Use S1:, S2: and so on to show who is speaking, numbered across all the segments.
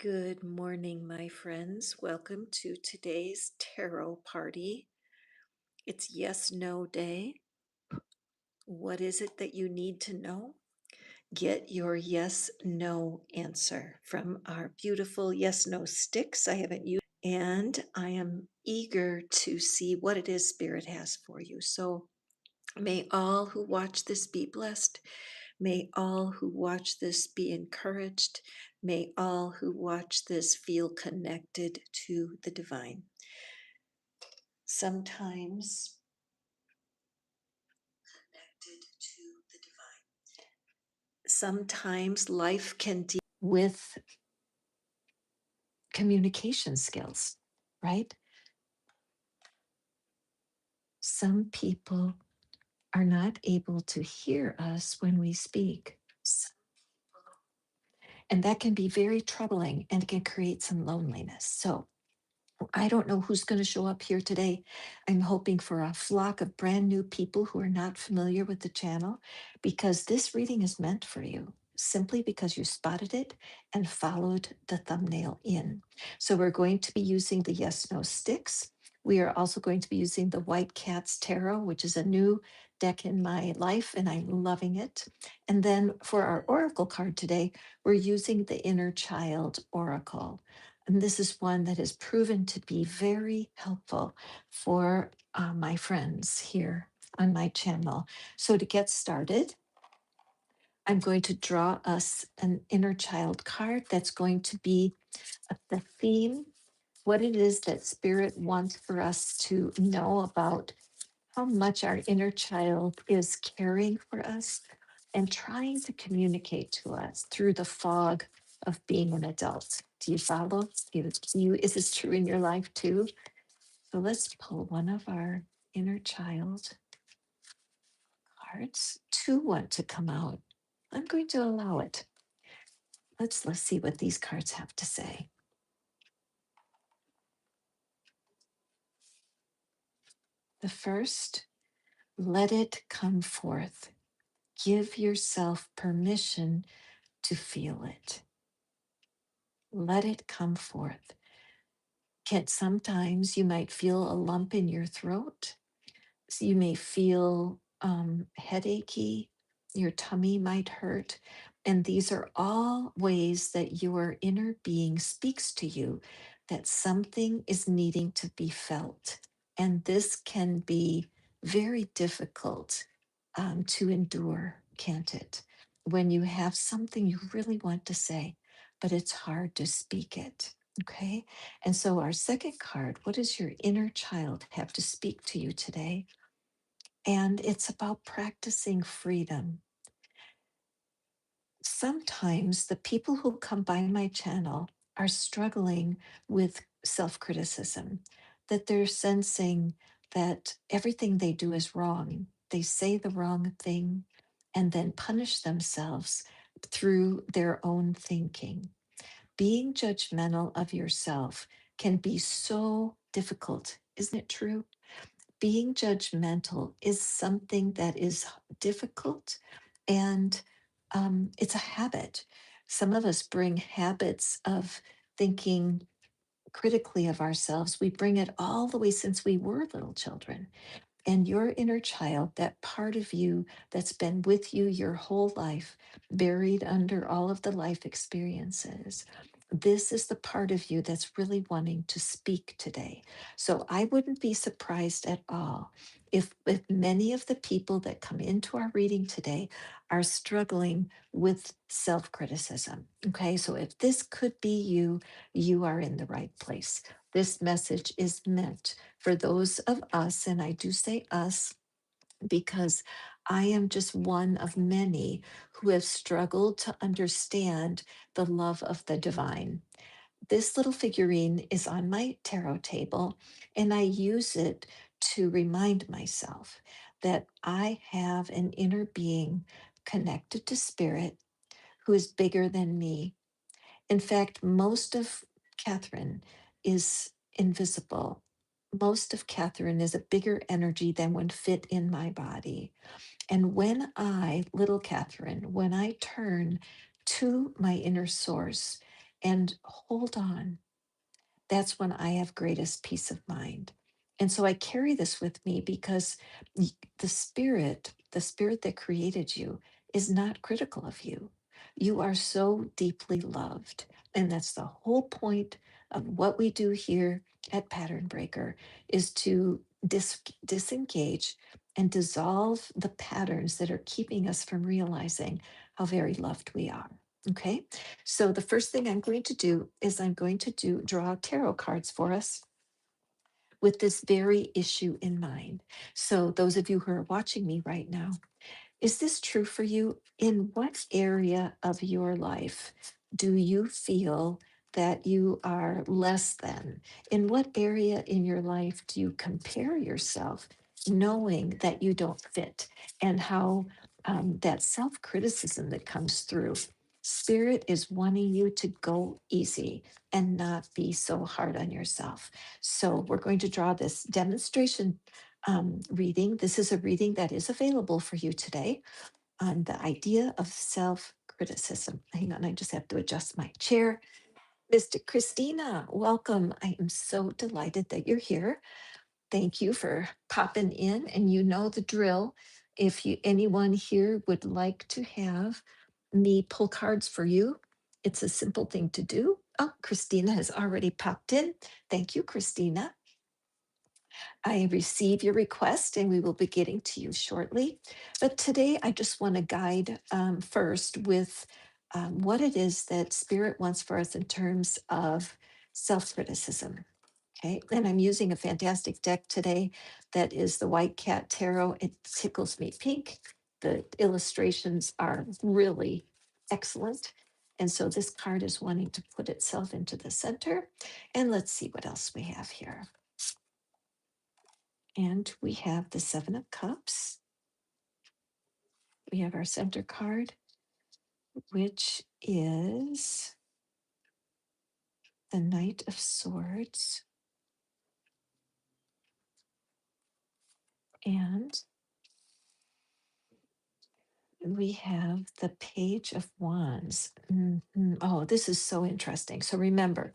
S1: Good morning, my friends. Welcome to today's tarot party. It's yes, no day. What is it that you need to know? Get your yes, no answer from our beautiful yes, no sticks. I haven't used, and I am eager to see what it is Spirit has for you. So may all who watch this be blessed. May all who watch this be encouraged. May all who watch this feel connected to the divine. Sometimes connected to the divine. Sometimes life can deal with communication skills, right? Some people are not able to hear us when we speak. And that can be very troubling and can create some loneliness. So I don't know who's going to show up here today. I'm hoping for a flock of brand new people who are not familiar with the channel, because this reading is meant for you simply because you spotted it and followed the thumbnail in. So we're going to be using the yes, no sticks. We are also going to be using the White Cat's Tarot, which is a new deck in my life, and I'm loving it. And then for our oracle card today, we're using the Inner Child Oracle. And this is one that has proven to be very helpful for my friends here on my channel. So to get started, I'm going to draw us an inner child card that's going to be the theme, what it is that Spirit wants for us to know about how much our inner child is caring for us and trying to communicate to us through the fog of being an adult. Do you follow? Is this true in your life too? So let's pull one of our inner child cards. Two want to come out. I'm going to allow it. Let's see what these cards have to say. The first, let it come forth. Give yourself permission to feel it. Let it come forth. Sometimes you might feel a lump in your throat. So you may feel headachy. Your tummy might hurt. And these are all ways that your inner being speaks to you that something is needing to be felt. And this can be very difficult to endure, can't it? When you have something you really want to say, but it's hard to speak it. Okay. And so, our second card, what does your inner child have to speak to you today? And it's about practicing freedom. Sometimes the people who come by my channel are struggling with self criticism, that they're sensing that everything they do is wrong. They say the wrong thing and then punish themselves through their own thinking. Being judgmental of yourself can be so difficult, isn't it true? Being judgmental is something that is difficult, and it's a habit. Some of us bring habits of thinking critically of ourselves. We bring it all the way since we were little children. And your inner child, that part of you that's been with you your whole life, buried under all of the life experiences, this is the part of you that's really wanting to speak today. So I wouldn't be surprised at all if many of the people that come into our reading today are struggling with self-criticism. Okay, so if this could be you, you are in the right place. This message is meant for those of us, and I do say us because I am just one of many who have struggled to understand the love of the divine. This little figurine is on my tarot table, and I use it to remind myself that I have an inner being connected to spirit who is bigger than me. In fact, most of Catherine is invisible. Most of Catherine is a bigger energy than would fit in my body. And when little Catherine, when I turn to my inner source and hold on. That's when I have greatest peace of mind. And so I carry this with me because the spirit that created you, is not critical of you. You are so deeply loved. And that's the whole point of what we do here at Pattern Breaker, is to disengage and dissolve the patterns that are keeping us from realizing how very loved we are. Okay. So the first thing I'm going to do is I'm going to draw tarot cards for us with this very issue in mind. So those of you who are watching me right now, is this true for you? In what area of your life do you feel that you are less than? In what area in your life do you compare yourself, knowing that you don't fit, and how that self criticism that comes through? Spirit is wanting you to go easy and not be so hard on yourself. So, we're going to draw this demonstration reading. This is a reading that is available for you today on the idea of self criticism. Hang on, I just have to adjust my chair. Mr. Christina, welcome. I am so delighted that you're here. Thank you for popping in, and you know the drill. If you anyone here would like to have me pull cards for you, it's a simple thing to do. Oh, Christina has already popped in. Thank you, Christina. I receive your request and we will be getting to you shortly. But today I just want to guide first with what it is that Spirit wants for us in terms of self criticism. Okay. And I'm using a fantastic deck today that is the White Cat Tarot. It tickles me pink. The illustrations are really excellent. And so this card is wanting to put itself into the center. And let's see what else we have here. And we have the Seven of Cups. We have our center card, which is the Knight of Swords. And we have the Page of Wands. Oh, this is so interesting. So remember,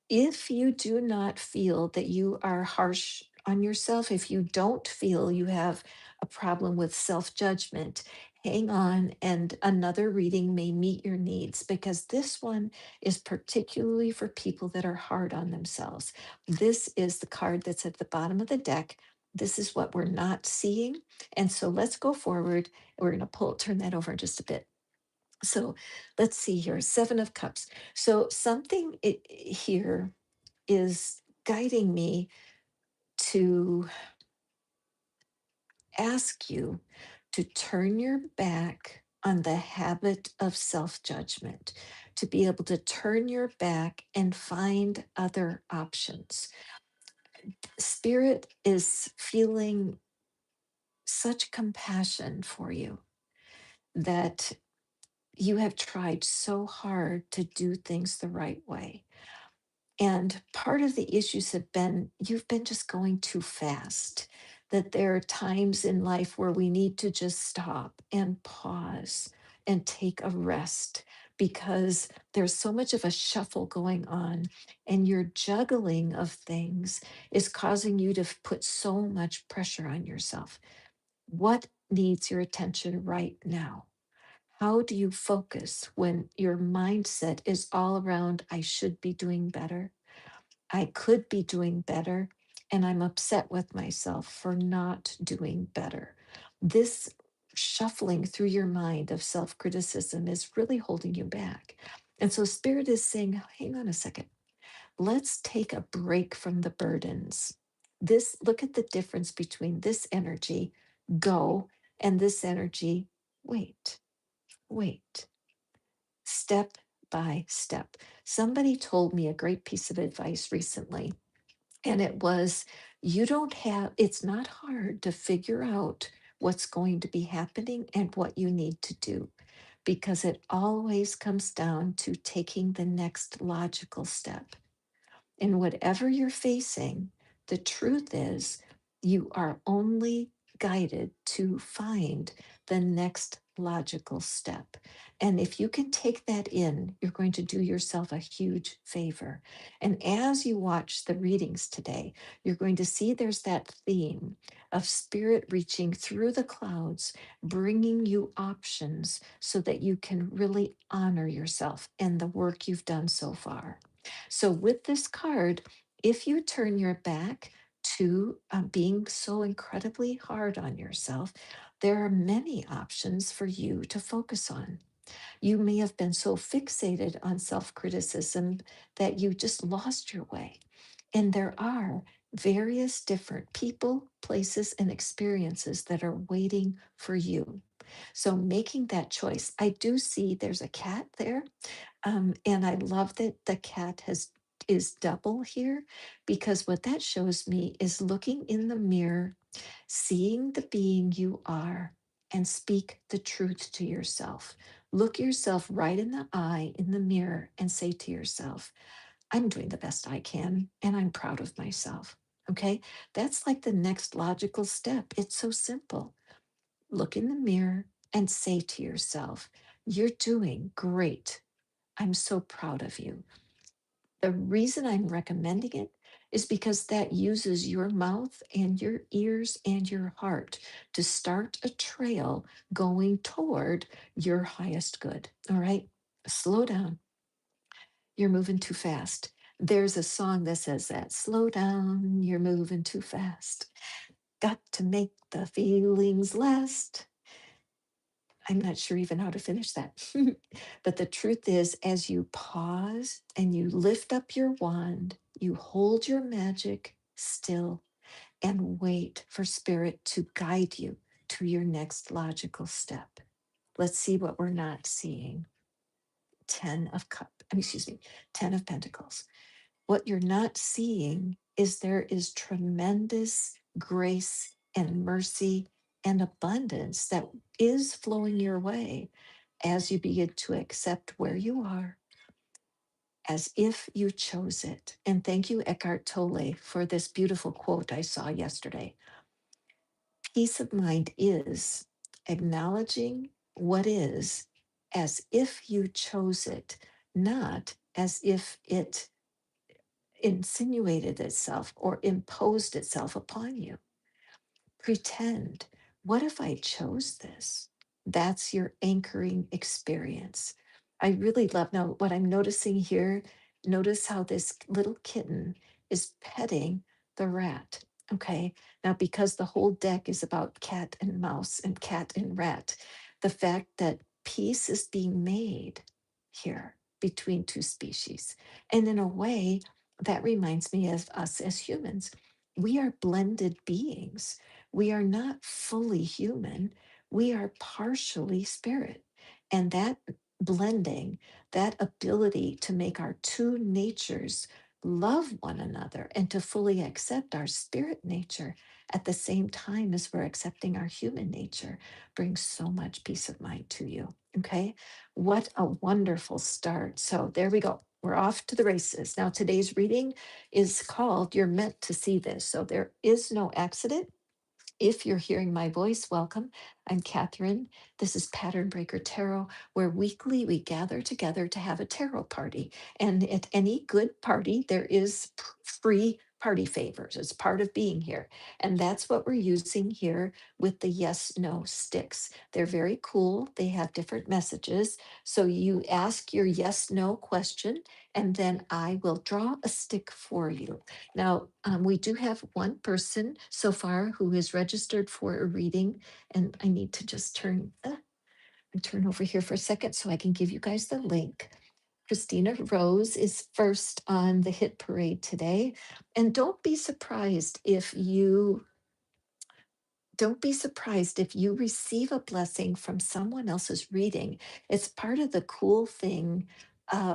S1: if you do not feel that you are harsh on yourself, if you don't feel you have a problem with self judgment, hang on, and another reading may meet your needs, because this one is particularly for people that are hard on themselves. This is the card that's at the bottom of the deck. This is what we're not seeing. And so let's go forward. We're going to turn that over in just a bit. So let's see here. Seven of Cups. So something here is guiding me to ask you to turn your back on the habit of self judgment, to be able to turn your back and find other options. Spirit is feeling such compassion for you that you have tried so hard to do things the right way. And part of the issues have been you've been just going too fast, that there are times in life where we need to just stop and pause and take a rest, because there's so much of a shuffle going on, and your juggling of things is causing you to put so much pressure on yourself. What needs your attention right now? How do you focus when your mindset is all around, I should be doing better? I could be doing better, and I'm upset with myself for not doing better. This shuffling through your mind of self criticism is really holding you back. And so, Spirit is saying, hang on a second, let's take a break from the burdens. Look at the difference between this energy, go, and this energy, wait, wait, step by step. Somebody told me a great piece of advice recently, and it was, you don't have, it's not hard to figure out what's going to be happening and what you need to do, because it always comes down to taking the next logical step. And whatever you're facing, the truth is, you are only guided to find the next logical step. And if you can take that in, you're going to do yourself a huge favor. And as you watch the readings today, you're going to see there's that theme of spirit reaching through the clouds, bringing you options so that you can really honor yourself and the work you've done so far. So, with this card, if you turn your back to being so incredibly hard on yourself, there are many options for you to focus on. You may have been so fixated on self criticism that you just lost your way. And there are various different people, places, and experiences that are waiting for you. So, making that choice, I do see there's a cat there, and I love that the cat has is double here because what that shows me is looking in the mirror, seeing the being you are, and speak the truth to yourself. Look yourself right in the eye in the mirror and say to yourself, I'm doing the best I can and I'm proud of myself. Okay, that's like the next logical step. It's so simple. Look in the mirror and say to yourself, you're doing great. I'm so proud of you. The reason I'm recommending it is because that uses your mouth and your ears and your heart to start a trail going toward your highest good. All right, slow down. You're moving too fast. There's a song that says that slow down, you're moving too fast. Got to make the feelings last. I'm not sure even how to finish that. But the truth is, as you pause and you lift up your wand, you hold your magic still and wait for spirit to guide you to your next logical step. Let's see what we're not seeing. 10 of excuse me, 10 of Pentacles. What you're not seeing is there is tremendous grace and mercy and abundance that is flowing your way as you begin to accept where you are as if you chose it. And thank you, Eckhart Tolle, for this beautiful quote I saw yesterday. Peace of mind is acknowledging what is as if you chose it, not as if it insinuated itself or imposed itself upon you. Pretend, what if I chose this? That's your anchoring experience. I really love now what I'm noticing here. Notice how this little kitten is petting the rat. Okay. Now, because the whole deck is about cat and mouse and cat and rat, the fact that peace is being made here between two species. And in a way, that reminds me of us as humans. We are blended beings. We are not fully human, we are partially spirit. And that blending, that ability to make our two natures love one another and to fully accept our spirit nature at the same time as we're accepting our human nature brings so much peace of mind to you. Okay. What a wonderful start. So there we go. We're off to the races. Now, today's reading is called You're Meant to See This. So there is no accident. If you're hearing my voice, welcome. I'm Catherine. This is Pattern Breaker Tarot, where weekly we gather together to have a tarot party. And at any good party, there is free party favors. It's part of being here. And that's what we're using here with the yes no sticks. They're very cool. They have different messages. So you ask your yes no question, and then I will draw a stick for you. Now, we do have one person so far who is registered for a reading, and I need to just turn over here for a second so I can give you guys the link. Christina Rose is first on the hit parade today, and don't be surprised if you receive a blessing from someone else's reading. It's part of the cool thing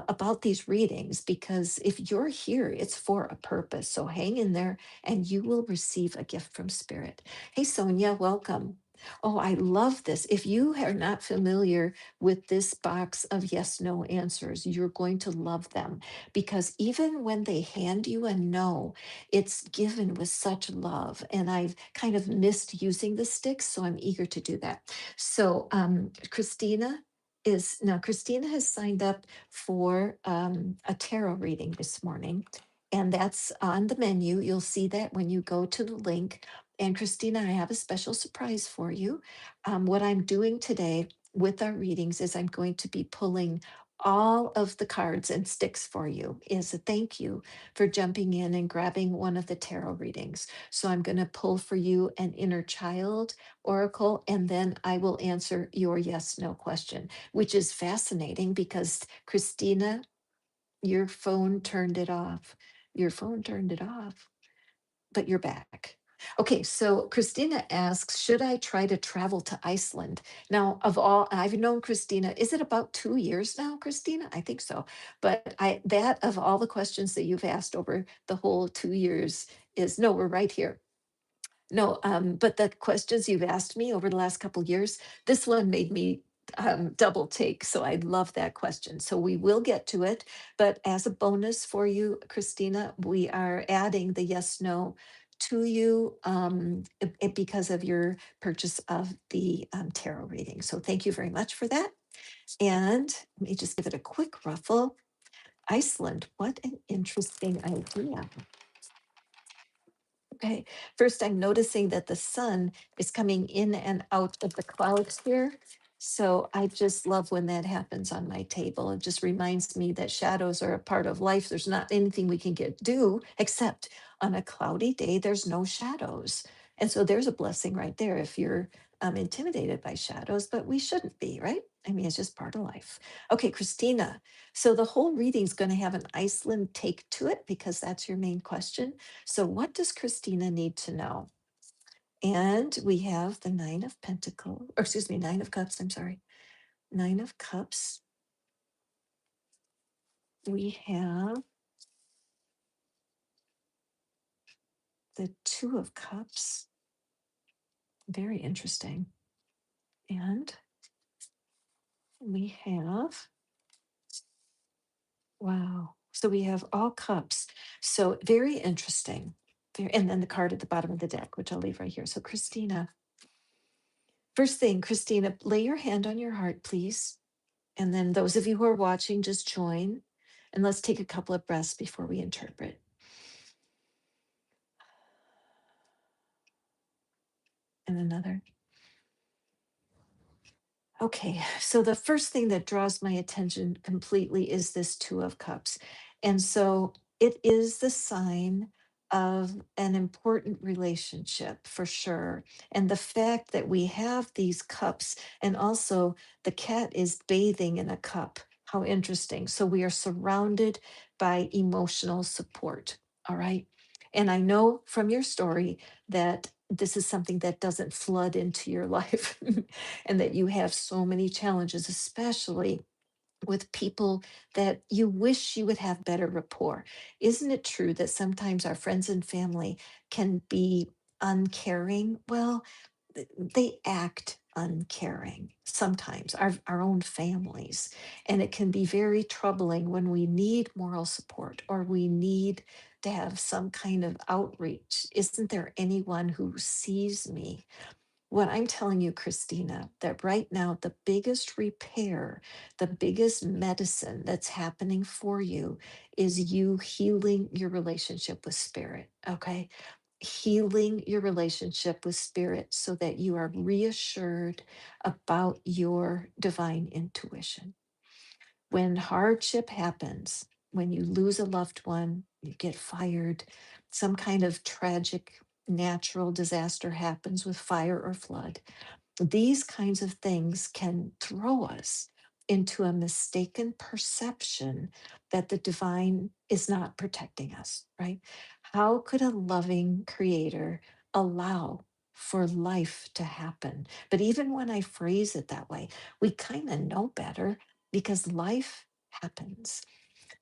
S1: about these readings because if you're here, it's for a purpose. So hang in there and you will receive a gift from spirit. Hey, Sonia, welcome. Oh, I love this. If you are not familiar with this box of yes no answers, you're going to love them because even when they hand you a no, it's given with such love. And I've kind of missed using the sticks, so I'm eager to do that. So, Christina has signed up for a tarot reading this morning. And that's on the menu. You'll see that when you go to the link. And Christina, I have a special surprise for you. What I'm doing today with our readings is I'm going to be pulling all of the cards and sticks for you is a thank you for jumping in and grabbing one of the tarot readings. So I'm going to pull for you an inner child oracle, and then I will answer your yes no question, which is fascinating because Christina, your phone turned it off. Your phone turned it off, but you're back. Okay, so Christina asks, should I try to travel to Iceland? Now, of all, I've known Christina, is it about 2 years now, Christina? I think so. But that of all the questions that you've asked over the whole 2 years is no, we're right here. No, but the questions you've asked me over the last couple years, this one made me double take. So I love that question. So we will get to it. But as a bonus for you, Christina, we are adding the yes no to you because of your purchase of the tarot reading. So thank you very much for that. And let me just give it a quick ruffle. Iceland, what an interesting idea. Okay, first I'm noticing that the sun is coming in and out of the clouds here. So I just love when that happens on my table. It just reminds me that shadows are a part of life. There's not anything we can do except on a cloudy day, there's no shadows. And so there's a blessing right there if you're intimidated by shadows, but we shouldn't be, right? I mean, it's just part of life. Okay, Christina. So the whole reading's going to have an Iceland take to it because that's your main question. So, what does Christina need to know? And we have the Nine of Pentacles, or excuse me, Nine of Cups. I'm sorry, Nine of Cups. We have the Two of Cups. Very interesting. And we have, wow. So we have all cups. So very interesting. And then the card at the bottom of the deck, which I'll leave right here. So, Christina, first thing, Christina, lay your hand on your heart, please. And then those of you who are watching, just join. And let's take a couple of breaths before we interpret. And another. Okay, so the first thing that draws my attention completely is this Two of Cups. And so it is the sign of an important relationship for sure. And the fact that we have these cups, and also the cat is bathing in a cup. How interesting. So we are surrounded by emotional support. All right. And I know from your story that this is something that doesn't flood into your life and that you have so many challenges, especially with people that you wish you would have better rapport. Isn't it true that sometimes our friends and family can be uncaring? Well, they act uncaring sometimes, our own families. And it can be very troubling when we need moral support or we need to have some kind of outreach. Isn't there anyone who sees me? What I'm telling you, Christina, that right now, the biggest repair, the biggest medicine that's happening for you is you healing your relationship with spirit. Okay. Healing your relationship with spirit so that you are reassured about your divine intuition. When hardship happens, when you lose a loved one, you get fired, some kind of tragic natural disaster happens with fire or flood, these kinds of things can throw us into a mistaken perception that the divine is not protecting us, right? How could a loving creator allow for life to happen? But even when I phrase it that way, we kind of know better because life happens.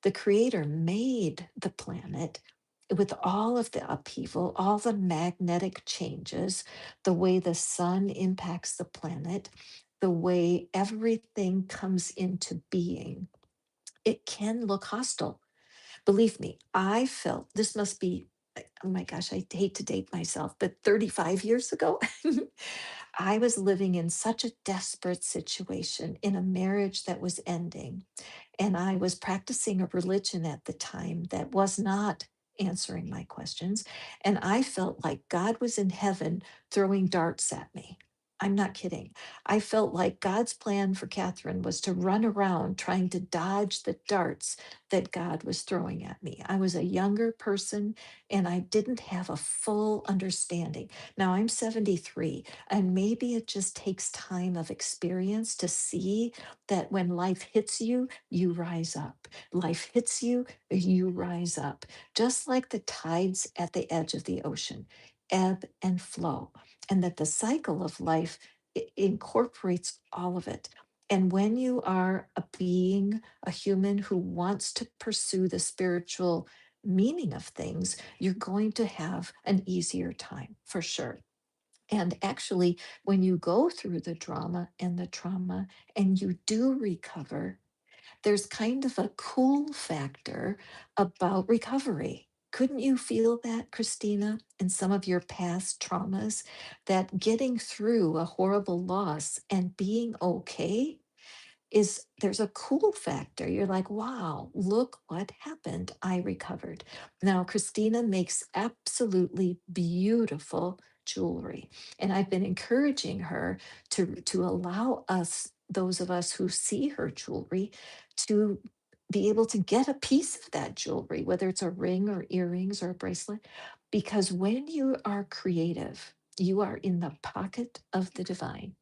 S1: The creator made the planet with all of the upheaval, all the magnetic changes, the way the sun impacts the planet, the way everything comes into being, it can look hostile. Believe me, I felt this must be, oh my gosh, I hate to date myself, but 35 years ago, I was living in such a desperate situation in a marriage that was ending. And I was practicing a religion at the time that was not answering my questions. And I felt like God was in heaven throwing darts at me. I'm not kidding. I felt like God's plan for Catherine was to run around trying to dodge the darts that God was throwing at me. I was a younger person and I didn't have a full understanding. Now I'm 73, and maybe it just takes time of experience to see that when life hits you, you rise up. Life hits you, you rise up. Just like the tides at the edge of the ocean, ebb and flow. And that the cycle of life incorporates all of it. And when you are a being, a human who wants to pursue the spiritual meaning of things, you're going to have an easier time for sure. And actually, when you go through the drama and the trauma and you do recover, there's kind of a cool factor about recovery. Couldn't you feel that, Christina, in some of your past traumas, that getting through a horrible loss and being okay is there's a cool factor. You're like, wow, look what happened. I recovered. Now, Christina makes absolutely beautiful jewelry. And I've been encouraging her to allow us, those of us who see her jewelry, to be able to get a piece of that jewelry, whether it's a ring or earrings or a bracelet. Because when you are creative, you are in the pocket of the divine.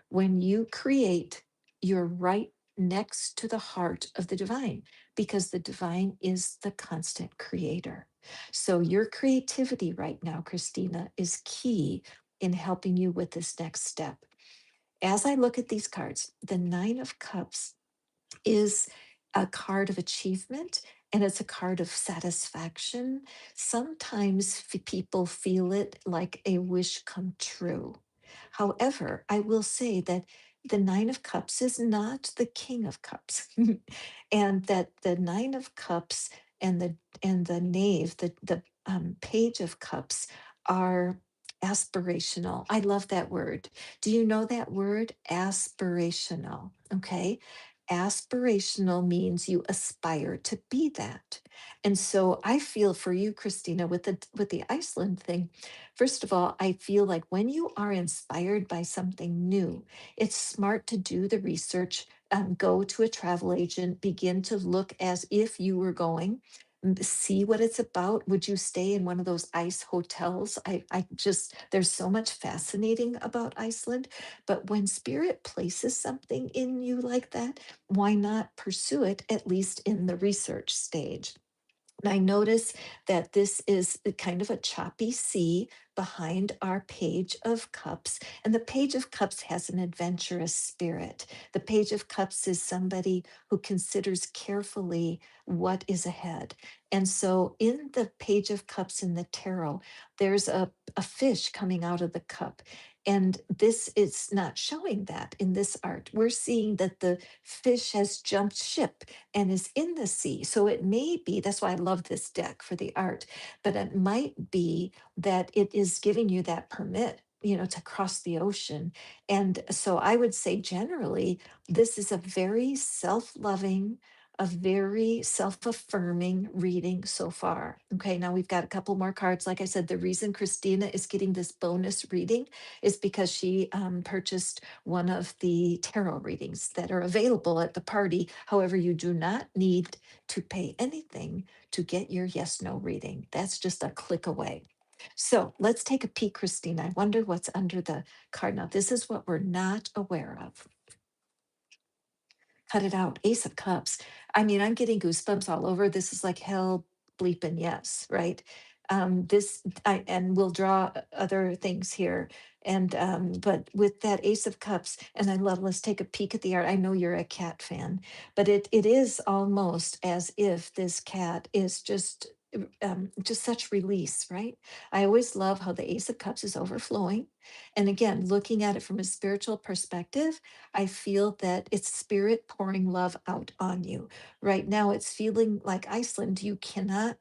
S1: When you create, you're right next to the heart of the divine because the divine is the constant creator. So, your creativity right now, Christina, is key in helping you with this next step. As I look at these cards, the Nine of Cups is a card of achievement and it's a card of satisfaction. Sometimes people feel it like a wish come true. However, I will say that the Nine of Cups is not the King of Cups, and that the Nine of Cups and the Knave, the Page of Cups, are aspirational. I love that word. Do you know that word? Aspirational. Okay. Aspirational means you aspire to be that. And so I feel for you, Christina, with the Iceland thing. First of all, I feel like when you are inspired by something new, it's smart to do the research, go to a travel agent, begin to look as if you were going. See what it's about. Would you stay in one of those ice hotels? I just, there's so much fascinating about Iceland. But when spirit places something in you like that, why not pursue it, at least in the research stage? And I notice that this is the kind of a choppy sea behind our Page of Cups. And the Page of Cups has an adventurous spirit. The Page of Cups is somebody who considers carefully what is ahead. And so in the Page of Cups in the tarot, there's a fish coming out of the cup. And this is not showing that in this art. We're seeing that the fish has jumped ship and is in the sea. So it may be, that's why I love this deck for the art, but it might be that it is giving you that permit, to cross the ocean. And so I would say generally, this is a very self loving, a very self affirming reading so far. Okay, now we've got a couple more cards. Like I said, the reason Christina is getting this bonus reading is because she purchased one of the tarot readings that are available at the party. However, you do not need to pay anything to get your yes no reading. That's just a click away. So let's take a peek, Christina. I wonder what's under the card. Now, this is what we're not aware of. Cut it out. Ace of Cups. I mean, I'm getting goosebumps all over. This is like hell bleeping yes, right? And we'll draw other things here. And but with that Ace of Cups, and I love, let's take a peek at the art. I know you're a cat fan, but it is almost as if this cat is just just such release, right? I always love how the Ace of Cups is overflowing. And again, looking at it from a spiritual perspective, I feel that it's spirit pouring love out on you. Right now, it's feeling like Iceland. You can't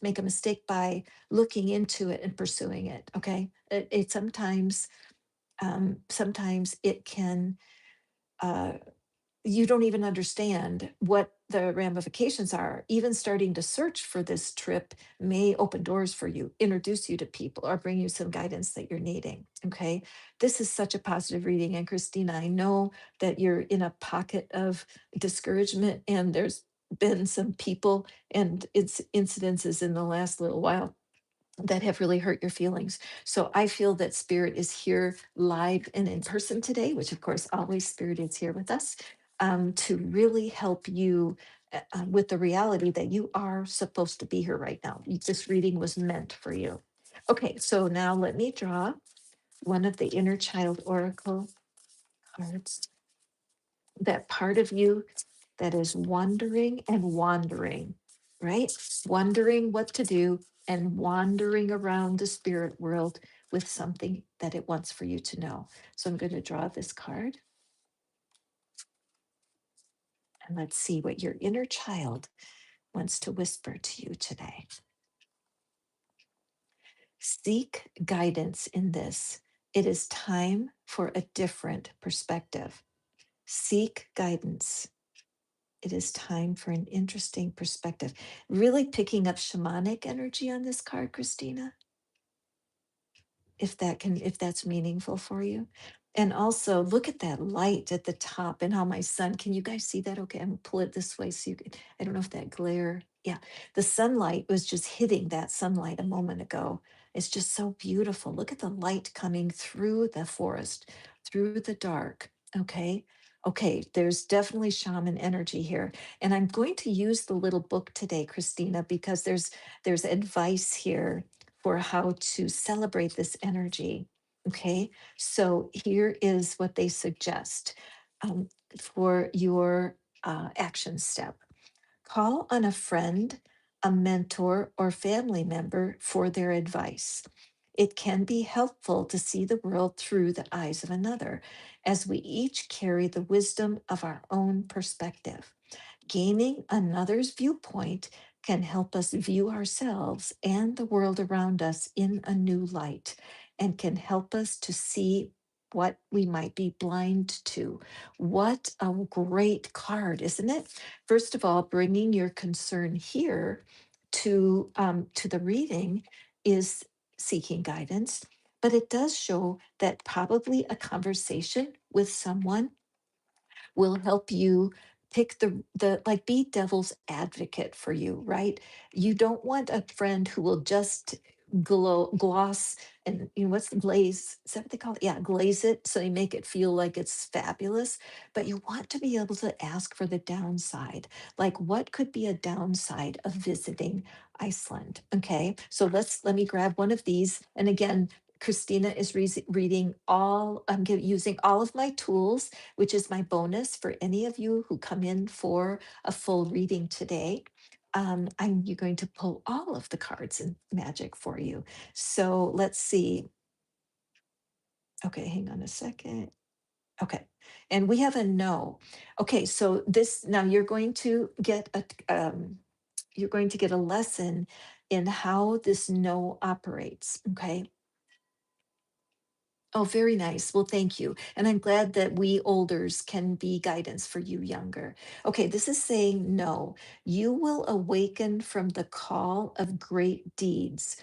S1: make a mistake by looking into it and pursuing it. Okay. It sometimes it can, uh, you don't even understand what the ramifications are. Even starting to search for this trip may open doors for you, introduce you to people, or bring you some guidance that you're needing. Okay. This is such a positive reading. And Christina, I know that you're in a pocket of discouragement, and there's been some people and incidences in the last little while that have really hurt your feelings. So I feel that spirit is here live and in person today, which of course always spirit is here with us, to really help you with the reality that you are supposed to be here right now. This reading was meant for you. Okay, so now let me draw one of the inner child oracle cards, that part of you that is wondering and wandering, right? Wondering what to do and wandering around the spirit world with something that it wants for you to know. So I'm going to draw this card, and let's see what your inner child wants to whisper to you today. Seek guidance in this. It is time for a different perspective. Seek guidance. It is time for an interesting perspective. Really picking up shamanic energy on this card, Christina, if that's meaningful for you. And also look at that light at the top and how my sun, can you guys see that? Okay, I'm gonna pull it this way so you can, I don't know if that glare, yeah. The sunlight was just hitting that sunlight a moment ago. It's just so beautiful. Look at the light coming through the forest, through the dark. Okay. Okay, there's definitely shaman energy here. And I'm going to use the little book today, Christina, because there's advice here for how to celebrate this energy. Okay, so here is what they suggest for your action step. Call on a friend, a mentor, or family member for their advice. It can be helpful to see the world through the eyes of another, as we each carry the wisdom of our own perspective. Gaining another's viewpoint can help us view ourselves and the world around us in a new light, and can help us to see what we might be blind to. What a great card, isn't it? First of all, bringing your concern here to the reading is seeking guidance, but it does show that probably a conversation with someone will help you pick the like, be devil's advocate for you, right? You don't want a friend who will just gloss, and what's the glaze, is that what they call it? Yeah, glaze it so you make it feel like it's fabulous. But you want to be able to ask for the downside, like what could be a downside of visiting Iceland. Okay, so let me grab one of these. And again, Christina is reading all, using all of my tools, which is my bonus for any of you who come in for a full reading today. I'm you're going to pull all of the cards in magic for you. So let's see. Okay, hang on a second. Okay, and we have a no. Okay, so this now you're going to get a lesson in how this no operates. Okay, oh, very nice. Well, thank you. And I'm glad that we olders can be guidance for you younger. Okay, this is saying no. You will awaken from the call of great deeds.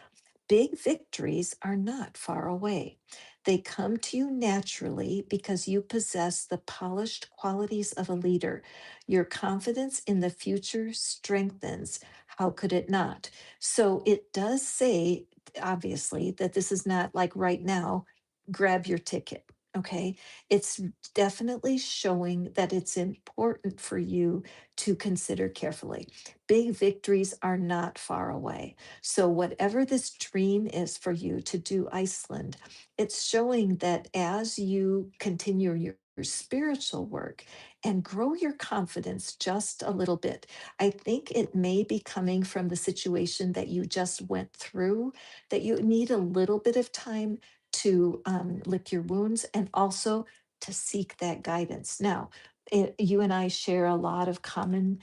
S1: Big victories are not far away. They come to you naturally because you possess the polished qualities of a leader. Your confidence in the future strengthens. How could it not? So it does say, obviously, that this is not like right now, grab your ticket. Okay. It's definitely showing that it's important for you to consider carefully. Big victories are not far away. So, whatever this dream is for you to do Iceland, it's showing that as you continue your spiritual work and grow your confidence just a little bit. I think it may be coming from the situation that you just went through, that you need a little bit of time to lick your wounds and also to seek that guidance. Now, you and I share a lot of common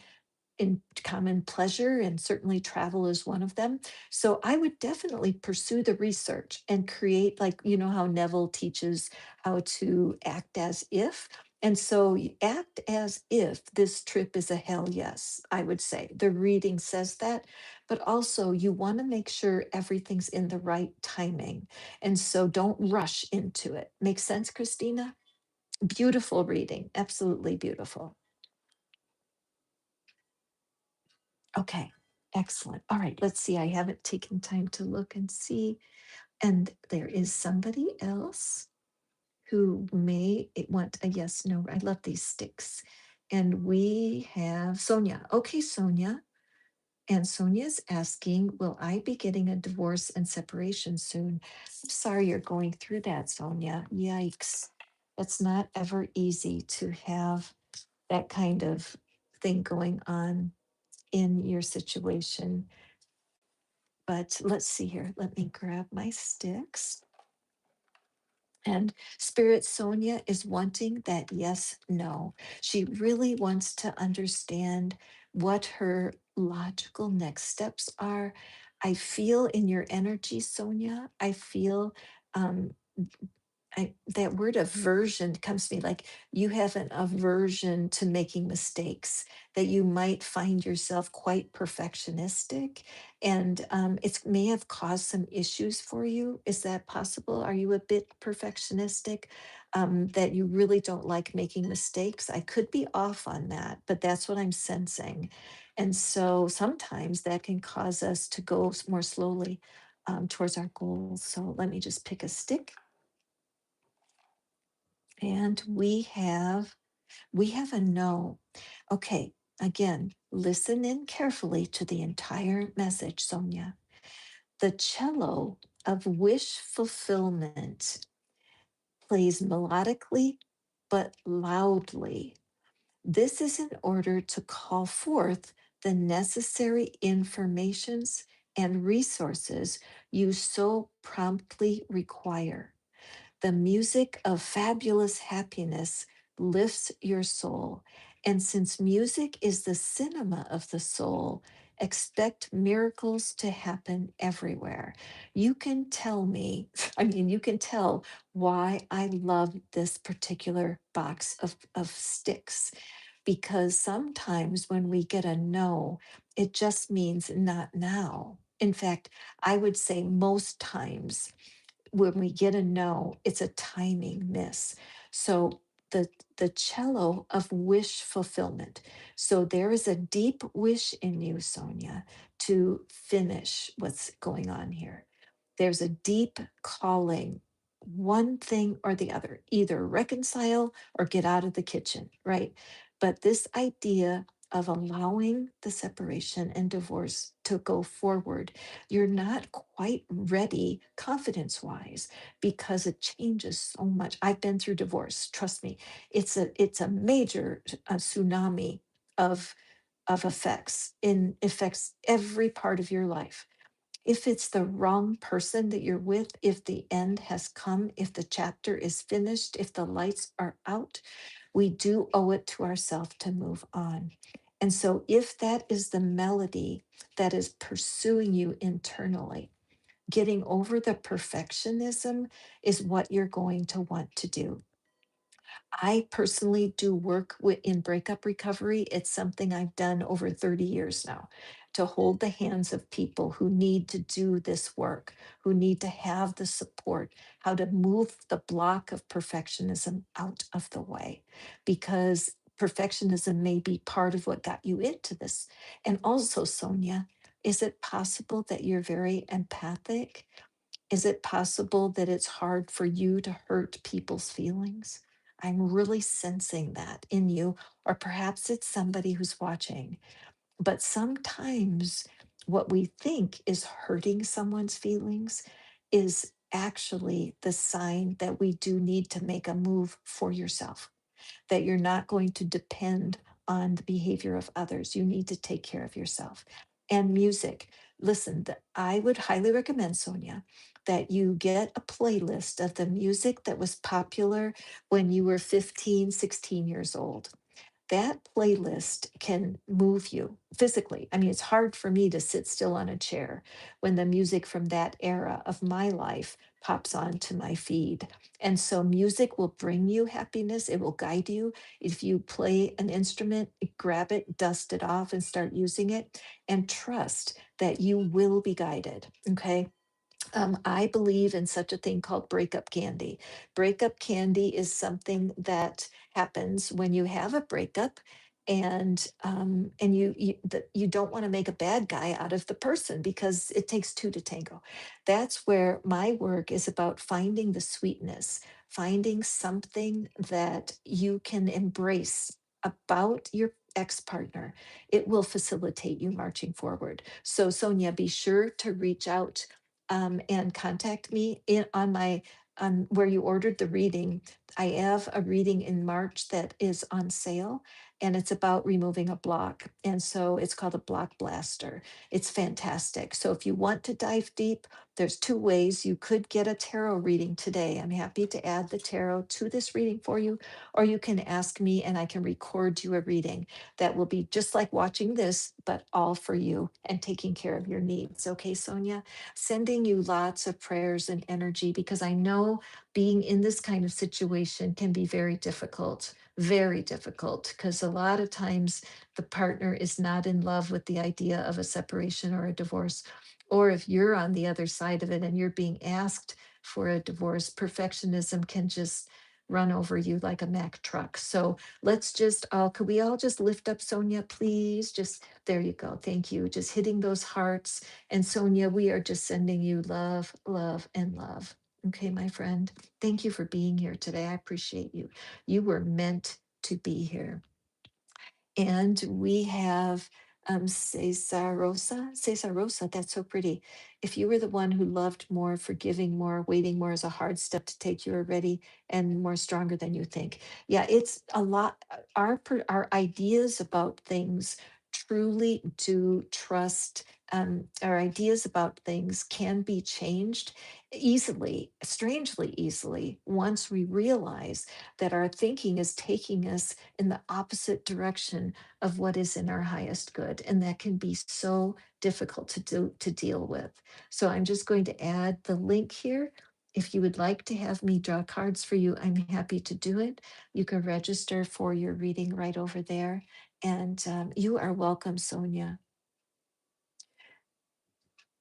S1: pleasure, and certainly travel is one of them. So I would definitely pursue the research and create, like, you know, how Neville teaches how to act as if. And so act as if this trip is a hell yes, I would say. The reading says that, but also you want to make sure everything's in the right timing. And so don't rush into it. Make sense, Christina? Beautiful reading. Absolutely beautiful. Okay, excellent. All right, let's see. I haven't taken time to look and see. And there is somebody else who may want a yes, no. I love these sticks. And we have Sonia. Okay, Sonia. And Sonia's asking, will I be getting a divorce and separation soon? I'm sorry you're going through that, Sonia. Yikes. It's not ever easy to have that kind of thing going on in your situation. But let's see here. Let me grab my sticks. And Spirit Sonia is wanting that yes, no. She really wants to understand what her logical next steps are. I feel in your energy, Sonia, I feel um, that word aversion comes to me, like you have an aversion to making mistakes, that you might find yourself quite perfectionistic, and it may have caused some issues for you. Is that possible? Are you a bit perfectionistic, that you really don't like making mistakes? I could be off on that, but that's what I'm sensing. And so sometimes that can cause us to go more slowly towards our goals. So let me just pick a stick. And we have a no. Okay, again, listen in carefully to the entire message, Sonia. The cello of wish fulfillment plays melodically but loudly. This is in order to call forth the necessary informations and resources you so promptly require. The music of fabulous happiness lifts your soul. And since music is the cinema of the soul, expect miracles to happen everywhere. You can tell me, I mean, you can tell why I love this particular box of sticks. Because sometimes when we get a no, it just means not now. In fact, I would say most times when we get a no, it's a timing miss. So the the cello of wish fulfillment. So there is a deep wish in you, Sonia, to finish what's going on here. There's a deep calling, one thing or the other, either reconcile or get out of the kitchen, right? But this idea of allowing the separation and divorce to go forward, you're not quite ready confidence wise because it changes so much. I've been through divorce, trust me. It's a major tsunami of effects, in affects every part of your life. If it's the wrong person that you're with, if the end has come, if the chapter is finished, if the lights are out, we do owe it to ourselves to move on. And so, if that is the melody that is pursuing you internally, getting over the perfectionism is what you're going to want to do. I personally do work in breakup recovery. It's something I've done over 30 years now, to hold the hands of people who need to do this work, who need to have the support, how to move the block of perfectionism out of the way, because perfectionism may be part of what got you into this. And also, Sonia, is it possible that you're very empathic? Is it possible that it's hard for you to hurt people's feelings? I'm really sensing that in you, or perhaps it's somebody who's watching. But sometimes what we think is hurting someone's feelings is actually the sign that we do need to make a move for yourself. that you're not going to depend on the behavior of others. You need to take care of yourself. And music. Listen, I would highly recommend, Sonia, that you get a playlist of the music that was popular when you were 15, 16 years old. That playlist can move you physically. I mean, it's hard for me to sit still on a chair when the music from that era of my life pops onto my feed. And so, music will bring you happiness, it will guide you. If you play an instrument, grab it, dust it off, and start using it, and trust that you will be guided. Okay. I believe in such a thing called breakup candy. Breakup candy is something that happens when you have a breakup, and you don't want to make a bad guy out of the person because it takes two to tango. That's where my work is about finding the sweetness, finding something that you can embrace about your ex partner. It will facilitate you marching forward. So, Sonia, be sure to reach out and contact me on my on where you ordered the reading. I have a reading in March that is on sale, and it's about removing a block. And so it's called a block blaster. It's fantastic. So if you want to dive deep, there's two ways. You could get a tarot reading today. I'm happy to add the tarot to this reading for you, or you can ask me and I can record you a reading that will be just like watching this, but all for you and taking care of your needs. Okay, Sonia? Sending you lots of prayers and energy because I know being in this kind of situation can be very difficult, because a lot of times the partner is not in love with the idea of a separation or a divorce. Or if you're on the other side of it and you're being asked for a divorce, perfectionism can just run over you like a Mack truck. So let's just all, could we all just lift up Sonia, please? Just there you go. Thank you. Just hitting those hearts. And Sonia, we are just sending you love, love, and love. Okay, my friend. Thank you for being here today. I appreciate you. You were meant to be here. And we have Cesar Rosa, that's so pretty. If you were the one who loved more, forgiving more, waiting more is a hard step to take, you are ready and more stronger than you think. Yeah, it's a lot. Our ideas about things truly do trust. Our ideas about things can be changed easily, strangely easily, once we realize that our thinking is taking us in the opposite direction of what is in our highest good. And that can be so difficult to deal with. So I'm just going to add the link here. If you would like to have me draw cards for you, I'm happy to do it. You can register for your reading right over there. And you are welcome, Sonia.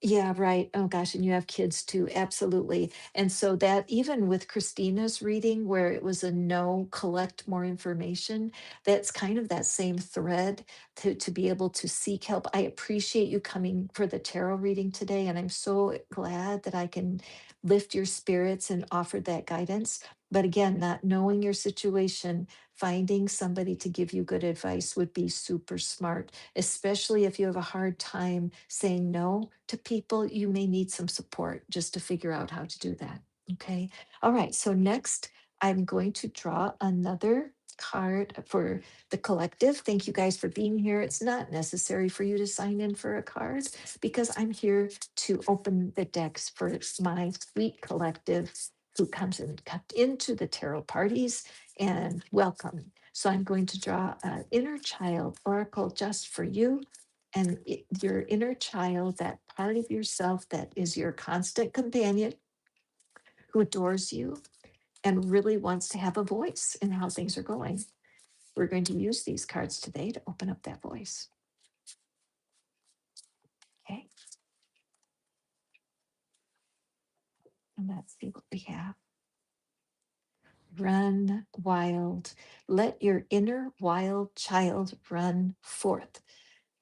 S1: Yeah, right. Oh gosh, and you have kids too. Absolutely. And so that even with Christina's reading, where it was a no, collect more information, that's kind of that same thread to be able to seek help. I appreciate you coming for the tarot reading today, and I'm so glad that I can lift your spirits and offer that guidance. But again, not knowing your situation, finding somebody to give you good advice would be super smart, especially if you have a hard time saying no to people. You may need some support just to figure out how to do that. Okay. All right. So next, I'm going to draw another card for the collective. Thank you guys for being here. It's not necessary for you to sign in for a card because I'm here to open the decks for my sweet collective who comes into the tarot parties, and welcome. So I'm going to draw an inner child oracle just for you. And your inner child, that part of yourself that is your constant companion, who adores you and really wants to have a voice in how things are going. We're going to use these cards today to open up that voice. Okay. And let's see what we have. Run wild. Let your inner wild child run forth.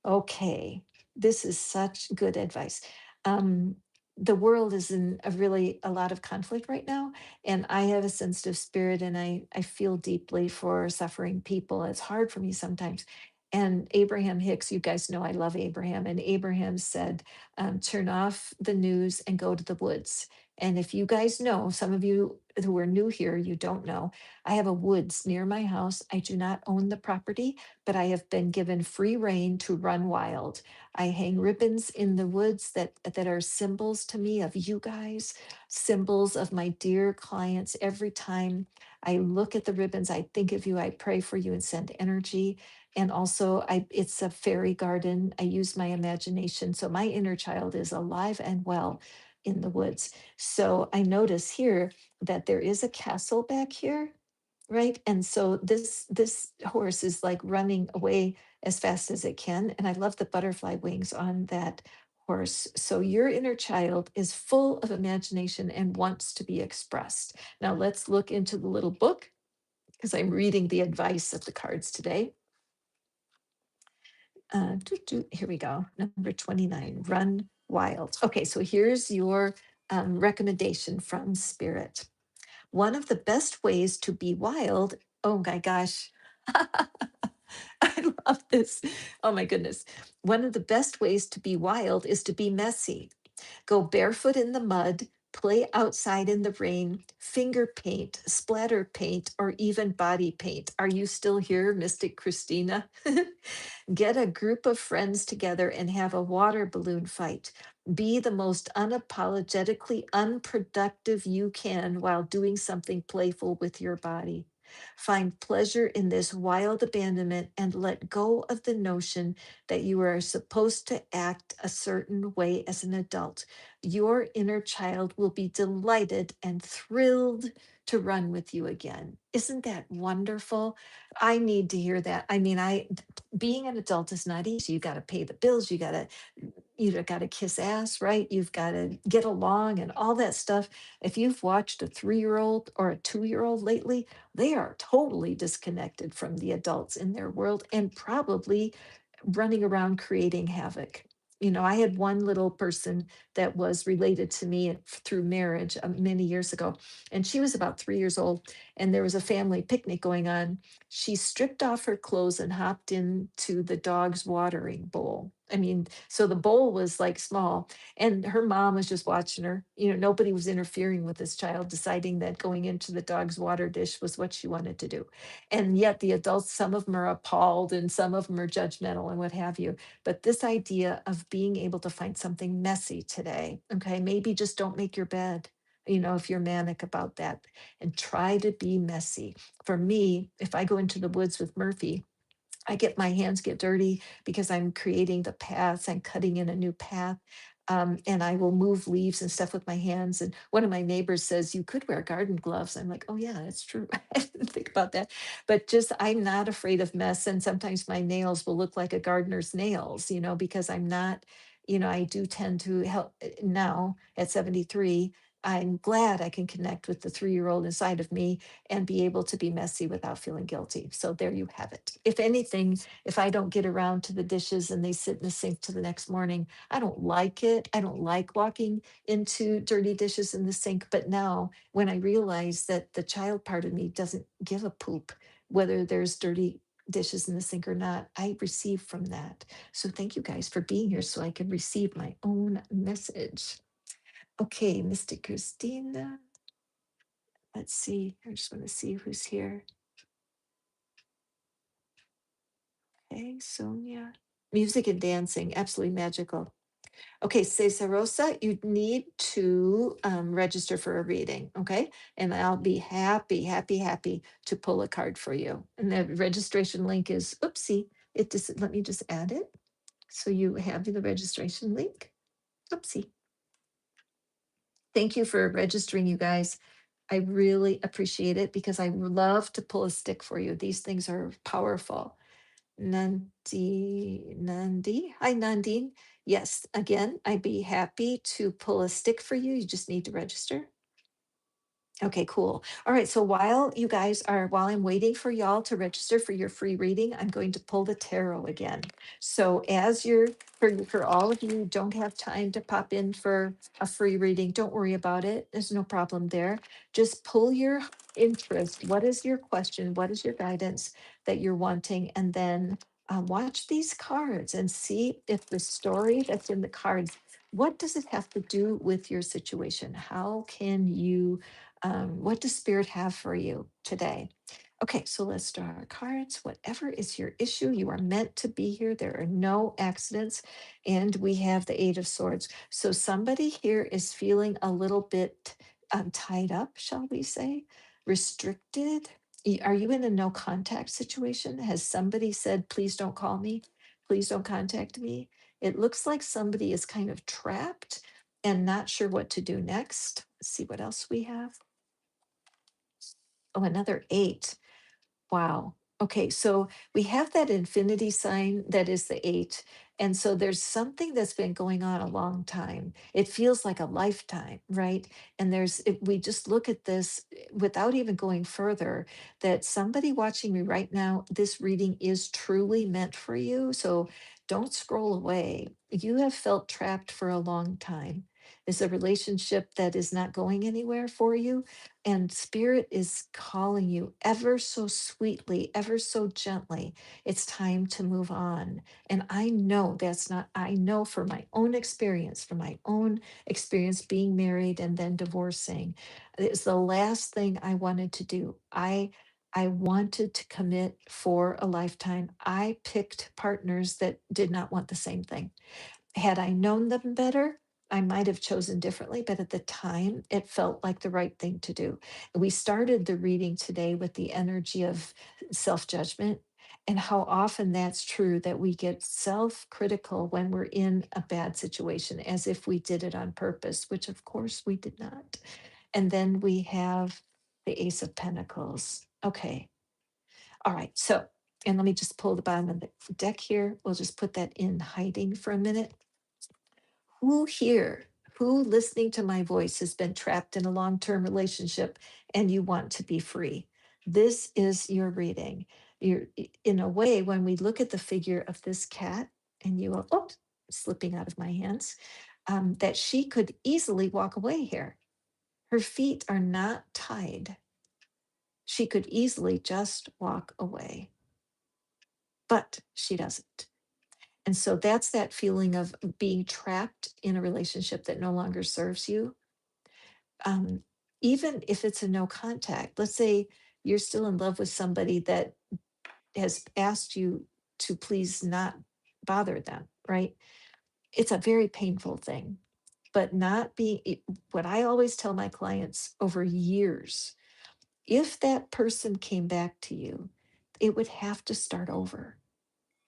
S1: Okay, this is such good advice. Um, the world is in a lot of conflict right now, and I have a sensitive spirit, and I feel deeply for suffering people. It's hard for me sometimes. And Abraham Hicks, you guys know I love Abraham, and Abraham said, turn off the news and go to the woods. And if you guys know, some of you who are new here, you don't know, I have a woods near my house. I do not own the property, but I have been given free reign to run wild. I hang ribbons in the woods that are symbols to me of you guys, symbols of my dear clients. Every time I look at the ribbons, I think of you, I pray for you and send energy. And also it's a fairy garden. I use my imagination. So my inner child is alive and well in the woods. So I notice here that there is a castle back here, right? And so this horse is like running away as fast as it can. And I love the butterfly wings on that horse. So your inner child is full of imagination and wants to be expressed. Now let's look into the little book because I'm reading the advice of the cards today. Here we go. Number 29, run wild. Okay, so here's your recommendation from Spirit. One of the best ways to be wild, oh my gosh, I love this. Oh my goodness. One of the best ways to be wild is to be messy. Go barefoot in the mud, play outside in the rain, finger paint, splatter paint, or even body paint. Are you still here, Mystic Christina? Get a group of friends together and have a water balloon fight. Be the most unapologetically unproductive you can while doing something playful with your body. Find pleasure in this wild abandonment and let go of the notion that you are supposed to act a certain way as an adult. Your inner child will be delighted and thrilled to run with you again. Isn't that wonderful? I need to hear that. I mean, being an adult is not easy. You got to pay the bills. You got to kiss ass, right? You've got to get along and all that stuff. If you've watched a 3-year-old or a 2-year-old lately, they are totally disconnected from the adults in their world and probably running around creating havoc. I had one little person that was related to me through marriage many years ago, and she was about 3 years old, and there was a family picnic going on. She stripped off her clothes and hopped into the dog's watering bowl. I mean, so the bowl was like small, and her mom was just watching her. Nobody was interfering with this child, deciding that going into the dog's water dish was what she wanted to do. And yet, the adults, some of them are appalled and some of them are judgmental and what have you. But this idea of being able to find something messy today, okay, maybe just don't make your bed. If you're manic about that, and try to be messy. For me, if I go into the woods with Murphy, my hands get dirty because I'm creating the paths. I'm cutting in a new path. And I will move leaves and stuff with my hands. And one of my neighbors says, you could wear garden gloves. I'm like, oh, yeah, that's true. I didn't think about that. But I'm not afraid of mess. And sometimes my nails will look like a gardener's nails, because I'm not, I do tend to help now at 73. I'm glad I can connect with the 3-year-old inside of me and be able to be messy without feeling guilty. So there you have it. If anything, if I don't get around to the dishes and they sit in the sink till the next morning, I don't like it. I don't like walking into dirty dishes in the sink. But now, when I realize that the child part of me doesn't give a poop whether there's dirty dishes in the sink or not, I receive from that. So thank you guys for being here so I can receive my own message. Okay, Mr. Christina. Let's see. I just want to see who's here. Okay, Sonia. Music and dancing, absolutely magical. Okay, Cesarosa, you need to register for a reading, okay? And I'll be happy, happy, happy to pull a card for you. And the registration link is, oopsie, let me just add it. So you have the registration link. Oopsie. Thank you for registering, you guys. I really appreciate it because I love to pull a stick for you. These things are powerful. Nandi. Hi, Nandine. Yes, again, I'd be happy to pull a stick for you. You just need to register. Okay, cool. All right. So while I'm waiting for y'all to register for your free reading, I'm going to pull the tarot again. So for all of you who don't have time to pop in for a free reading, don't worry about it. There's no problem there. Just pull your interest. What is your question? What is your guidance that you're wanting? And then Watch these cards and see if the story that's in the cards, what does it have to do with your situation? How can you, what does spirit have for you today? Okay, so let's draw our cards. Whatever is your issue, you are meant to be here. There are no accidents. And we have the Eight of Swords. So somebody here is feeling a little bit tied up, shall we say, restricted. Are you in a no contact situation? Has somebody said, please don't call me? Please don't contact me? It looks like somebody is kind of trapped and not sure what to do next. Let's see what else we have. Oh, another eight. Wow. Okay, so we have that infinity sign that is the eight. And so there's something that's been going on a long time. It feels like a lifetime, right? And we just look at this without even going further, that somebody watching me right now, this reading is truly meant for you. So don't scroll away. You have felt trapped for a long time. Is a relationship that is not going anywhere for you? And spirit is calling you ever so sweetly, ever so gently. It's time to move on. And I know that's not, I know from my own experience being married and then divorcing. It's the last thing I wanted to do. I wanted to commit for a lifetime. I picked partners that did not want the same thing. Had I known them better, I might have chosen differently, but at the time, it felt like the right thing to do. We started the reading today with the energy of self judgment and how often that's true that we get self critical when we're in a bad situation, as if we did it on purpose, which of course we did not. And then we have the Ace of Pentacles. Okay. All right. So, and let me just pull the bottom of the deck here. We'll just put that in hiding for a minute. Who here, who listening to my voice has been trapped in a long term relationship and you want to be free? This is your reading. In a way, when we look at the figure of this cat, and you will, oops, slipping out of my hands, that she could easily walk away here. Her feet are not tied. She could easily just walk away, but she doesn't. And so that's that feeling of being trapped in a relationship that no longer serves you. um, Even if it's a no contact, let's say you're still in love with somebody that has asked you to please not bother them, right? It's a very painful thing, but not being what I always tell my clients over years, if that person came back to you, it would have to start over,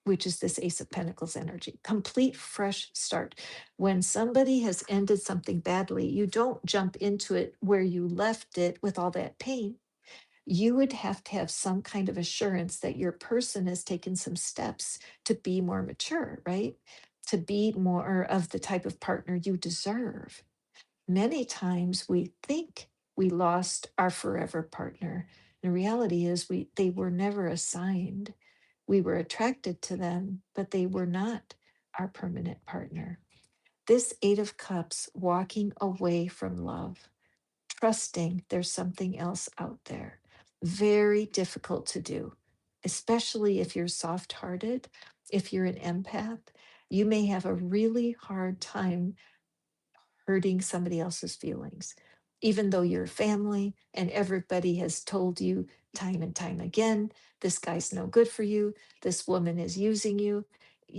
S1: which is this Ace of Pentacles energy, complete fresh start. When somebody has ended something badly, you don't jump into it where you left it with all that pain. You would have to have some kind of assurance that your person has taken some steps to be more mature, right? To be more of the type of partner you deserve. Many times we think we lost our forever partner. The reality is they were never assigned. We were attracted to them, but they were not our permanent partner. This Eight of Cups, walking away from love, trusting there's something else out there. Very difficult to do, especially if you're soft hearted, if you're an empath. You may have a really hard time hurting somebody else's feelings, even though you're family and everybody has told you time and time again, this guy's no good for you, this woman is using you.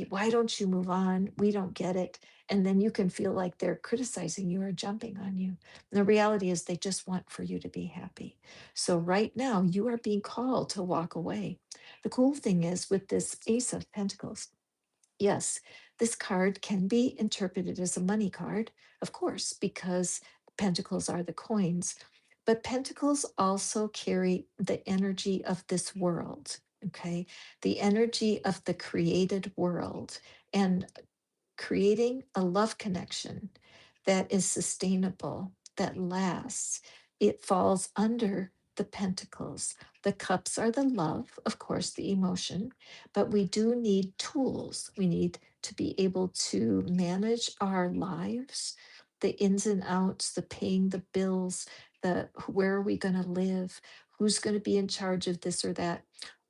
S1: Why don't you move on? We don't get it. And then you can feel like they're criticizing you or jumping on you. And the reality is, they just want for you to be happy. So, right now, you are being called to walk away. The cool thing is, with this Ace of Pentacles, yes, this card can be interpreted as a money card, of course, because pentacles are the coins, but pentacles also carry the energy of this world, okay? The energy of the created world. And creating a love connection that is sustainable, that lasts, it falls under the pentacles. The cups are the love, of course, the emotion, but we do need tools. We need to be able to manage our lives, the ins and outs, the paying the bills, the where are we going to live, who's going to be in charge of this or that.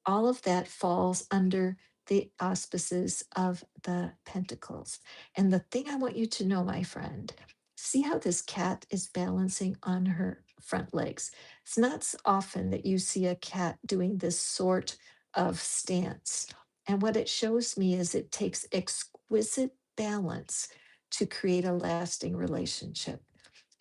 S1: All of that falls under the auspices of the pentacles. And the thing I want you to know, my friend, see how this cat is balancing on her front legs. It's not often that you see a cat doing this sort of stance. And what it shows me is it takes exquisite balance to create a lasting relationship.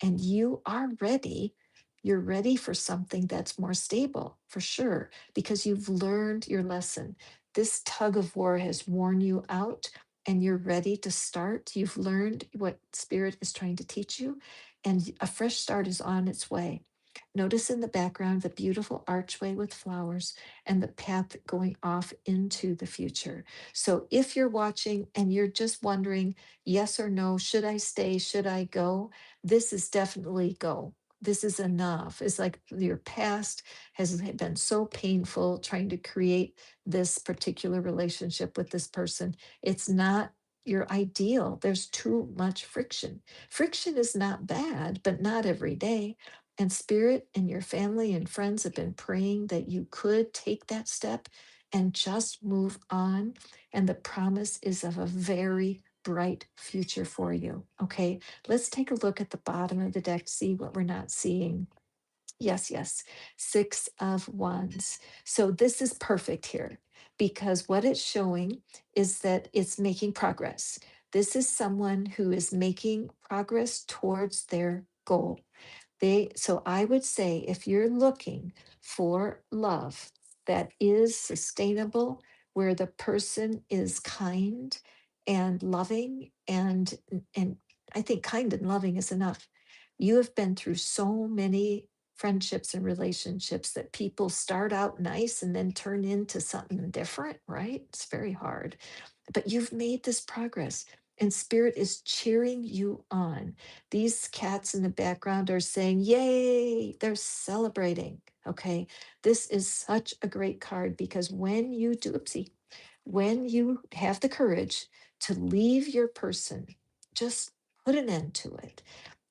S1: And you are ready. You're ready for something that's more stable, for sure, because you've learned your lesson. This tug of war has worn you out, and you're ready to start. You've learned what Spirit is trying to teach you, and a fresh start is on its way. Notice in the background the beautiful archway with flowers and the path going off into the future. So if you're watching and you're just wondering, yes or no, should I stay? Should I go? This is definitely go. This is enough. It's like your past has been so painful trying to create this particular relationship with this person. It's not your ideal. There's too much friction. Friction is not bad, but not every day. And Spirit and your family and friends have been praying that you could take that step and just move on. And the promise is of a very bright future for you. Okay, let's take a look at the bottom of the deck, see what we're not seeing. Yes, yes. Six of Wands. So this is perfect here because what it's showing is that it's making progress. This is someone who is making progress towards their goal. So I would say if you're looking for love that is sustainable, where the person is kind and loving, and I think kind and loving is enough. You have been through so many friendships and relationships that people start out nice and then turn into something different, right? It's very hard. But you've made this progress, and Spirit is cheering you on. These cats in the background are saying, Yay, they're celebrating. Okay. This is such a great card because when you do, oopsie, when you have the courage to leave your person, just put an end to it.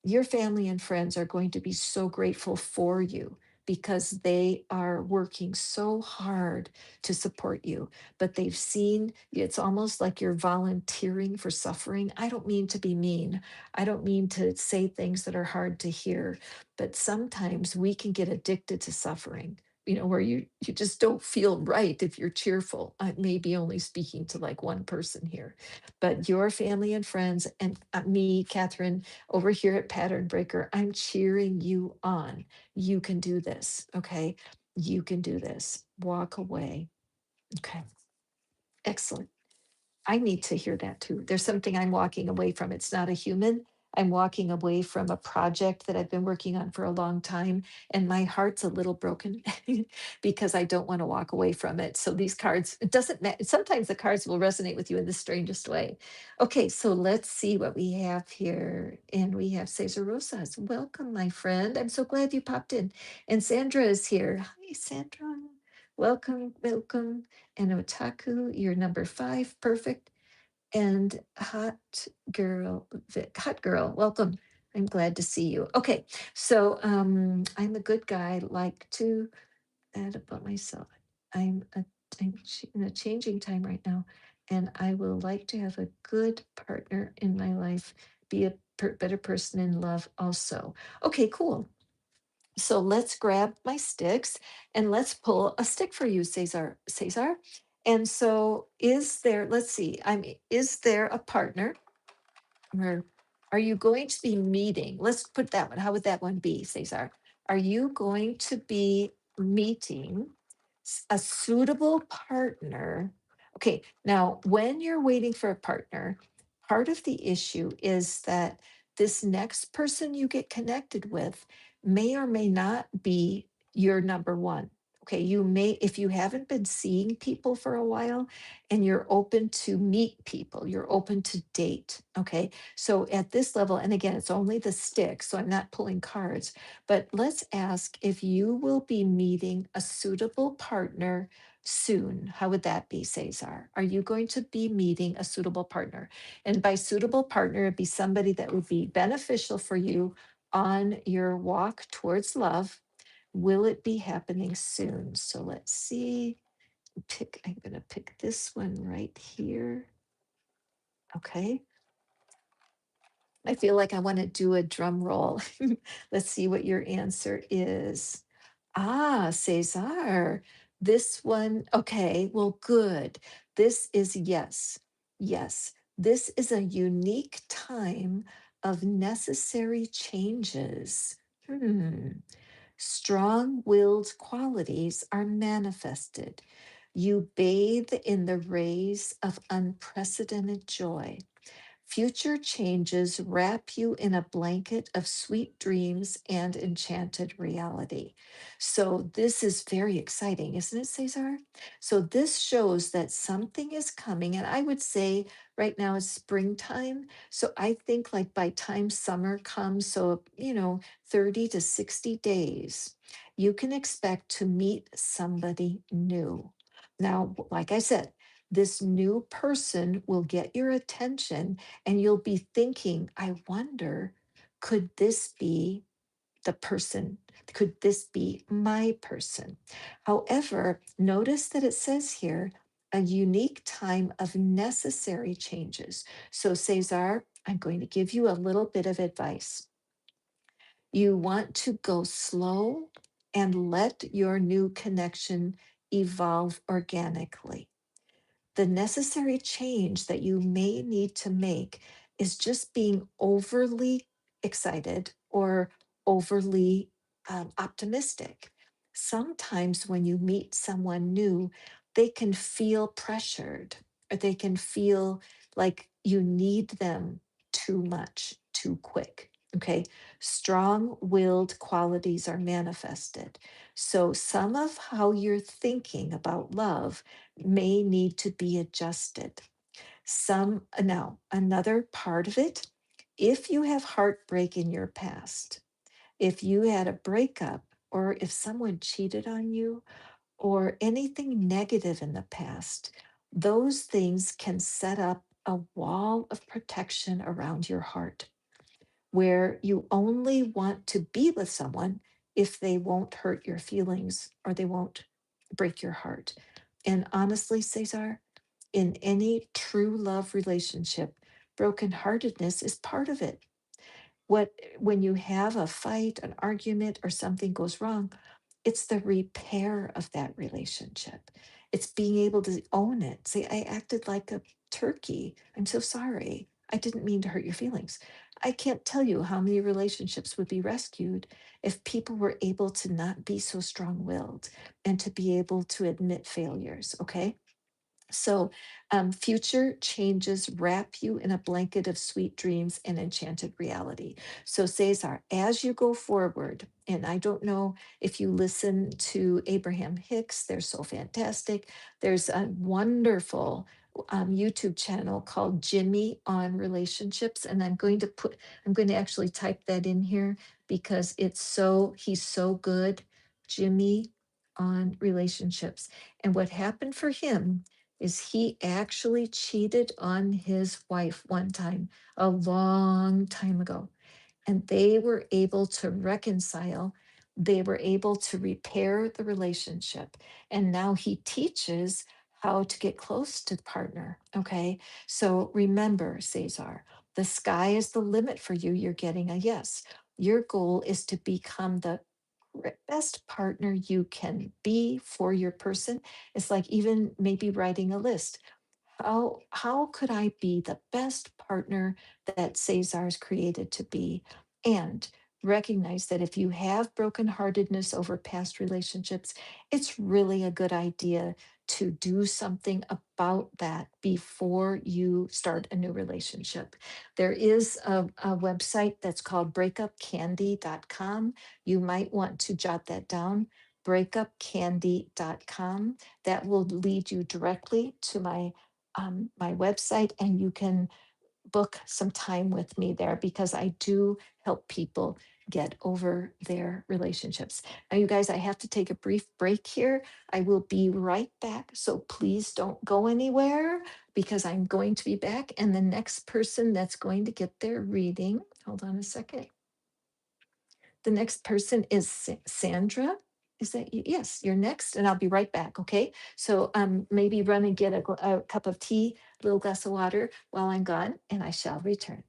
S1: Your family and friends are going to be so grateful for you because they are working so hard to support you, but they've seen it's almost like you're volunteering for suffering. I don't mean to be mean. I don't mean to say things that are hard to hear, but sometimes we can get addicted to suffering, where you just don't feel right if you're cheerful. I may be only speaking to like one person here, but your family and friends and me, Catherine, over here at Pattern Breaker, I'm cheering you on. You can do this. Okay. You can do this. Walk away. Okay. Excellent. I need to hear that too. There's something I'm walking away from. It's not a human. I'm walking away from a project that I've been working on for a long time, and my heart's a little broken because I don't want to walk away from it. So these cards, it doesn't matter. Sometimes the cards will resonate with you in the strangest way. Okay, so let's see what we have here. And we have Cesar Rosas. Welcome, my friend. I'm so glad you popped in. And Sandra is here. Hi, Sandra. Welcome, welcome. And Otaku, you're number 5. Perfect. And hot girl, welcome. I'm glad to see you. Okay, so I'm a good guy. Like to add about myself. I'm in a changing time right now, and I will like to have a good partner in my life. Be a better person in love, also. Okay, cool. So let's grab my sticks and let's pull a stick for you, Cesar. Cesar. And so is there, let's see, is there a partner or are you going to be meeting? Let's put that one. How would that one be, Cesar? Are you going to be meeting a suitable partner? Okay, now when you're waiting for a partner, part of the issue is that this next person you get connected with may or may not be your number one. Okay, you may, if you haven't been seeing people for a while and you're open to meet people, you're open to date. Okay, so at this level, and again, it's only the stick, so I'm not pulling cards, but let's ask if you will be meeting a suitable partner soon. How would that be, Cesar? Are you going to be meeting a suitable partner? And by suitable partner, it'd be somebody that would be beneficial for you on your walk towards love. Will it be happening soon? So let's see. I'm going to pick this one right here. Okay. I feel like I want to do a drum roll. Let's see what your answer is. Ah, Cesar. This one, okay, well, good. This is yes. Yes. This is a unique time of necessary changes. Strong willed qualities are manifested. You bathe in the rays of unprecedented joy. Future changes wrap you in a blanket of sweet dreams and enchanted reality. So, this is very exciting, isn't it, Cesar? So, this shows that something is coming. And I would say right now it's springtime. So, I think like by time summer comes, so, 30 to 60 days, you can expect to meet somebody new. Now, like I said, this new person will get your attention and you'll be thinking, I wonder, could this be the person? Could this be my person? However, notice that it says here a unique time of necessary changes. So, Cesar, I'm going to give you a little bit of advice. You want to go slow and let your new connection evolve organically. The necessary change that you may need to make is just being overly excited or overly optimistic. Sometimes when you meet someone new, they can feel pressured or they can feel like you need them too much, too quick. Okay. Strong willed qualities are manifested. So, some of how you're thinking about love may need to be adjusted. Now, another part of it, if you have heartbreak in your past, if you had a breakup, or if someone cheated on you, or anything negative in the past, those things can set up a wall of protection around your heart where you only want to be with someone if they won't hurt your feelings or they won't break your heart. And honestly, Cesar, in any true love relationship, brokenheartedness is part of it. When you have a fight, an argument, or something goes wrong, it's the repair of that relationship. It's being able to own it. Say, I acted like a turkey. I'm so sorry. I didn't mean to hurt your feelings. I can't tell you how many relationships would be rescued if people were able to not be so strong willed and to be able to admit failures. Okay. So, future changes wrap you in a blanket of sweet dreams and enchanted reality. So, Cesar, as you go forward, and I don't know if you listen to Abraham Hicks, they're so fantastic. There's a wonderful YouTube channel called Jimmy on Relationships, and I'm going to actually type that in here because he's so good. Jimmy on Relationships. And what happened for him is he actually cheated on his wife one time, a long time ago, and they were able to reconcile. They were able to repair the relationship. And now he teaches how to get close to the partner. Okay. So remember, Cesar, the sky is the limit for you. You're getting a yes. Your goal is to become the best partner you can be for your person. It's like even maybe writing a list. How could I be the best partner that Cesar's created to be? And recognize that if you have brokenheartedness over past relationships, it's really a good idea to do something about that before you start a new relationship. There is a website that's called breakupcandy.com. You might want to jot that down, breakupcandy.com. That will lead you directly to my website, and you can book some time with me there because I do help people get over their relationships. Now, you guys, I have to take a brief break here. I will be right back. So please don't go anywhere because I'm going to be back. And the next person that's going to get their reading, hold on a second. The next person is Sandra. Is that you? Yes, you're next, and I'll be right back. Okay. So maybe run and get a cup of tea, a little glass of water while I'm gone, and I shall return.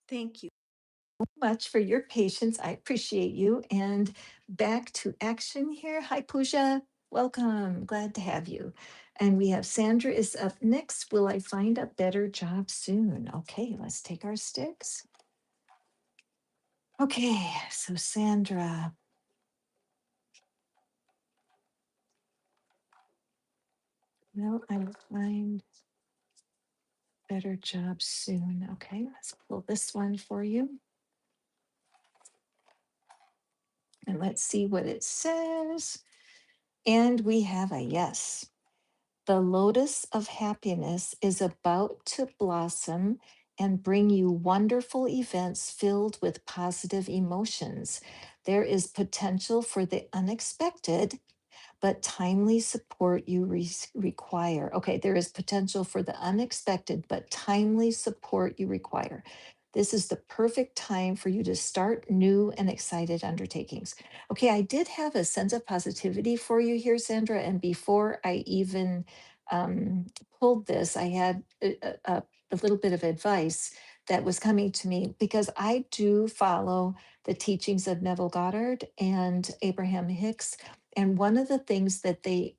S1: Thank you much for your patience. I appreciate you. And back to action here. Hi, Pooja. Welcome. Glad to have you. And we have Sandra is up next. Will I find a better job soon? Okay, let's take our sticks. Okay, so Sandra, will I find better job soon? Okay, let's pull this one for you. And let's see what it says. And we have a yes. The lotus of happiness is about to blossom and bring you wonderful events filled with positive emotions. There is potential for the unexpected, but timely support you require. Okay, there is potential for the unexpected, but timely support you require. This is the perfect time for you to start new and excited undertakings. Okay, I did have a sense of positivity for you here, Sandra. And before I even um, pulled this, I had a little bit of advice that was coming to me because I do follow the teachings of Neville Goddard and Abraham Hicks, and one of the things that they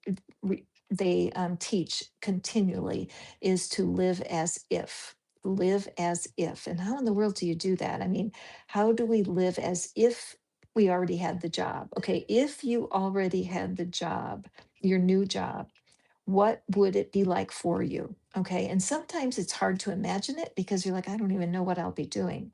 S1: teach continually is to live as if. Live as if. And how in the world do you do that? I mean, how do we live as if we already had the job? Okay, if you already had the job, your new job, what would it be like for you? Okay, and sometimes it's hard to imagine it because you're like, I don't even know what I'll be doing.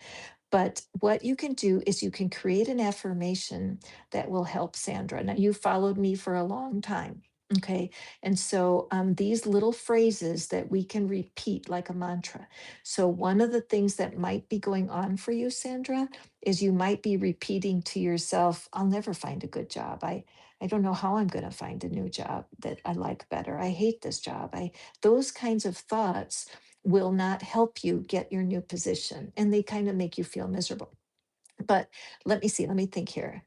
S1: But what you can do is you can create an affirmation that will help Sandra. Now, you followed me for a long time. Okay. And so these little phrases that we can repeat like a mantra. So, one of the things that might be going on for you, Sandra, is you might be repeating to yourself, I'll never find a good job. I don't know how I'm going to find a new job that I like better. I hate this job. Those kinds of thoughts will not help you get your new position, and they kind of make you feel miserable. But let me see, let me think here.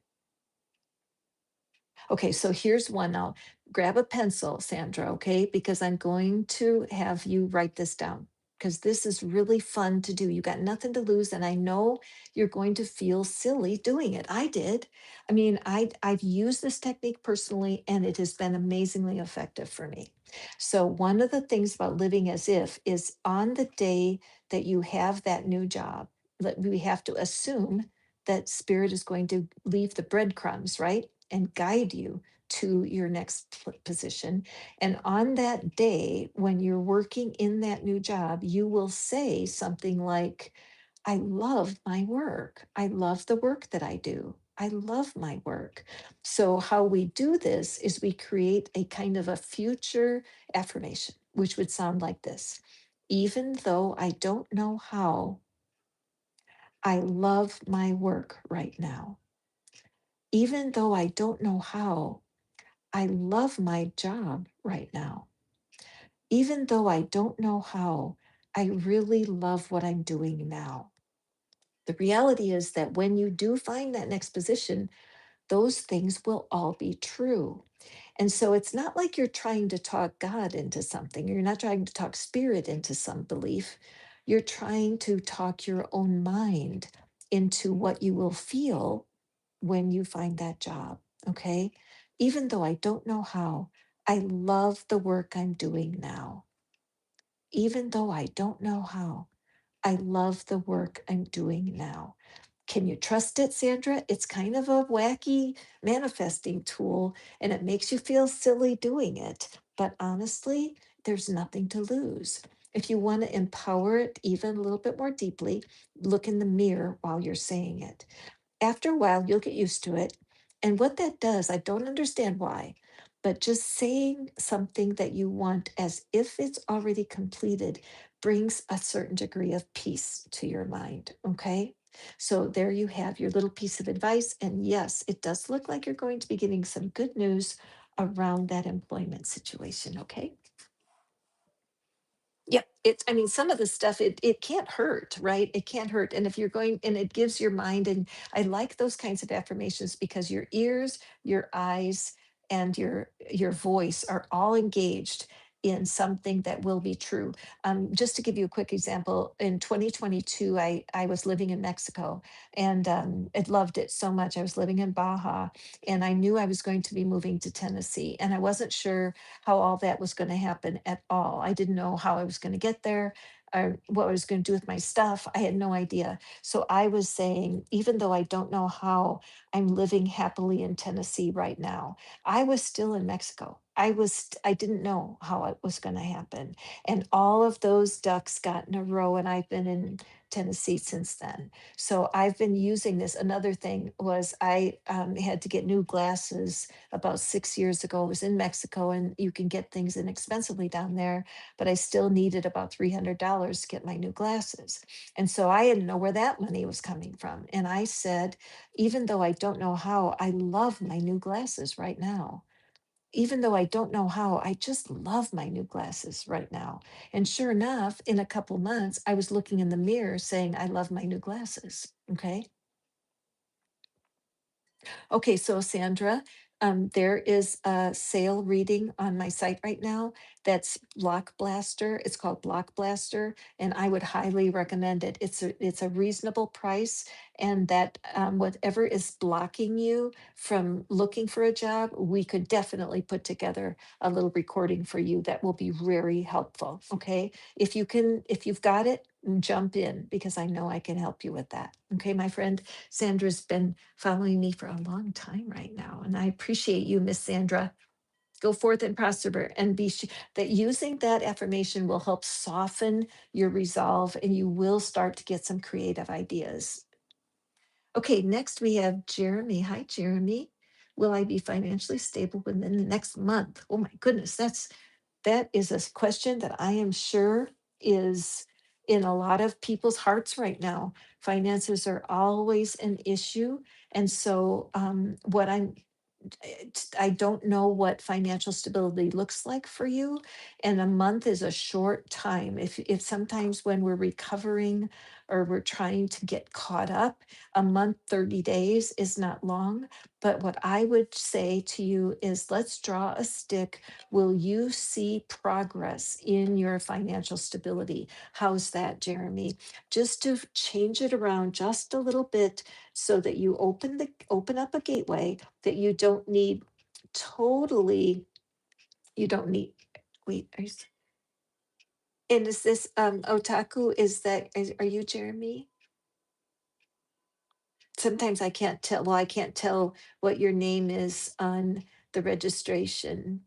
S1: Okay, so here's one. I'll grab a pencil, Sandra, okay? Because I'm going to have you write this down because this is really fun to do. You got nothing to lose, and I know you're going to feel silly doing it. I did. I mean, I've used this technique personally, and it has been amazingly effective for me. So one of the things about living as if is on the day that you have that new job, we have to assume that spirit is going to leave the breadcrumbs, right? And guide you to your next position. And on that day, when you're working in that new job, you will say something like, I love my work. I love the work that I do. I love my work. So, how we do this is we create a kind of a future affirmation, which would sound like this: even though I don't know how, I love my work right now. Even though I don't know how, I love my job right now. Even though I don't know how, I really love what I'm doing now. The reality is that when you do find that next position, those things will all be true. And so it's not like you're trying to talk God into something. You're not trying to talk spirit into some belief. You're trying to talk your own mind into what you will feel when you find that job. Okay. Even though I don't know how, I love the work I'm doing now. Even though I don't know how, I love the work I'm doing now. Can you trust it, Sandra? It's kind of a wacky manifesting tool and it makes you feel silly doing it. But honestly, there's nothing to lose. If you want to empower it even a little bit more deeply, look in the mirror while you're saying it. After a while, you'll get used to it. And what that does, I don't understand why, but just saying something that you want as if it's already completed brings a certain degree of peace to your mind. Okay. So there you have your little piece of advice. And yes, it does look like you're going to be getting some good news around that employment situation. Okay. Yeah, it's I mean, some of the stuff it can't hurt, right? It can't hurt. And if you're going and it gives your mind and I like those kinds of affirmations because your ears, your eyes, and your voice are all engaged in something that will be true. Just to give you a quick example, in 2022, I was living in Mexico and I loved it so much. I was living in Baja and I knew I was going to be moving to Tennessee, and I wasn't sure how all that was going to happen at all. I didn't know how I was going to get there or what I was going to do with my stuff. I had no idea. So I was saying, even though I don't know how, I'm living happily in Tennessee right now. I was still in Mexico. I didn't know how it was going to happen. And all of those ducks got in a row and I've been in Tennessee since then. So I've been using this. Another thing was I had to get new glasses about 6 years ago. I was in Mexico and you can get things inexpensively down there, but I still needed about $300 to get my new glasses. And so I didn't know where that money was coming from. And I said, even though I don't know how, I love my new glasses right now. Even though I don't know how, I just love my new glasses right now. And sure enough, in a couple months, I was looking in the mirror saying, I love my new glasses. Okay. Okay, so Sandra, there is a sale reading on my site right now that's Block Blaster. It's called Block Blaster, and I would highly recommend it. It's a reasonable price, and that whatever is blocking you from looking for a job, we could definitely put together a little recording for you that will be very helpful. Okay, if you've got it, jump in because I know I can help you with that. Okay, my friend. Sandra's been following me for a long time right now, and I appreciate you, Miss Sandra. Go forth and prosper, and that using that affirmation will help soften your resolve, and you will start to get some creative ideas. Okay, next we have Jeremy. Hi, Jeremy. Will I be financially stable within the next month? Oh my goodness, that is a question that I am sure is in a lot of people's hearts right now. Finances are always an issue. And so, what I don't know what financial stability looks like for you, and a month is a short time. If sometimes when we're recovering or we're trying to get caught up, a month, 30 days is not long. But what I would say to you is let's draw a stick. Will you see progress in your financial stability? How's that, Jeremy? Just to change it around just a little bit so that you open up a gateway that you don't need totally you don't need wait and is this otaku are you Jeremy? Sometimes I can't tell, well, I can't tell what your name is on the registration.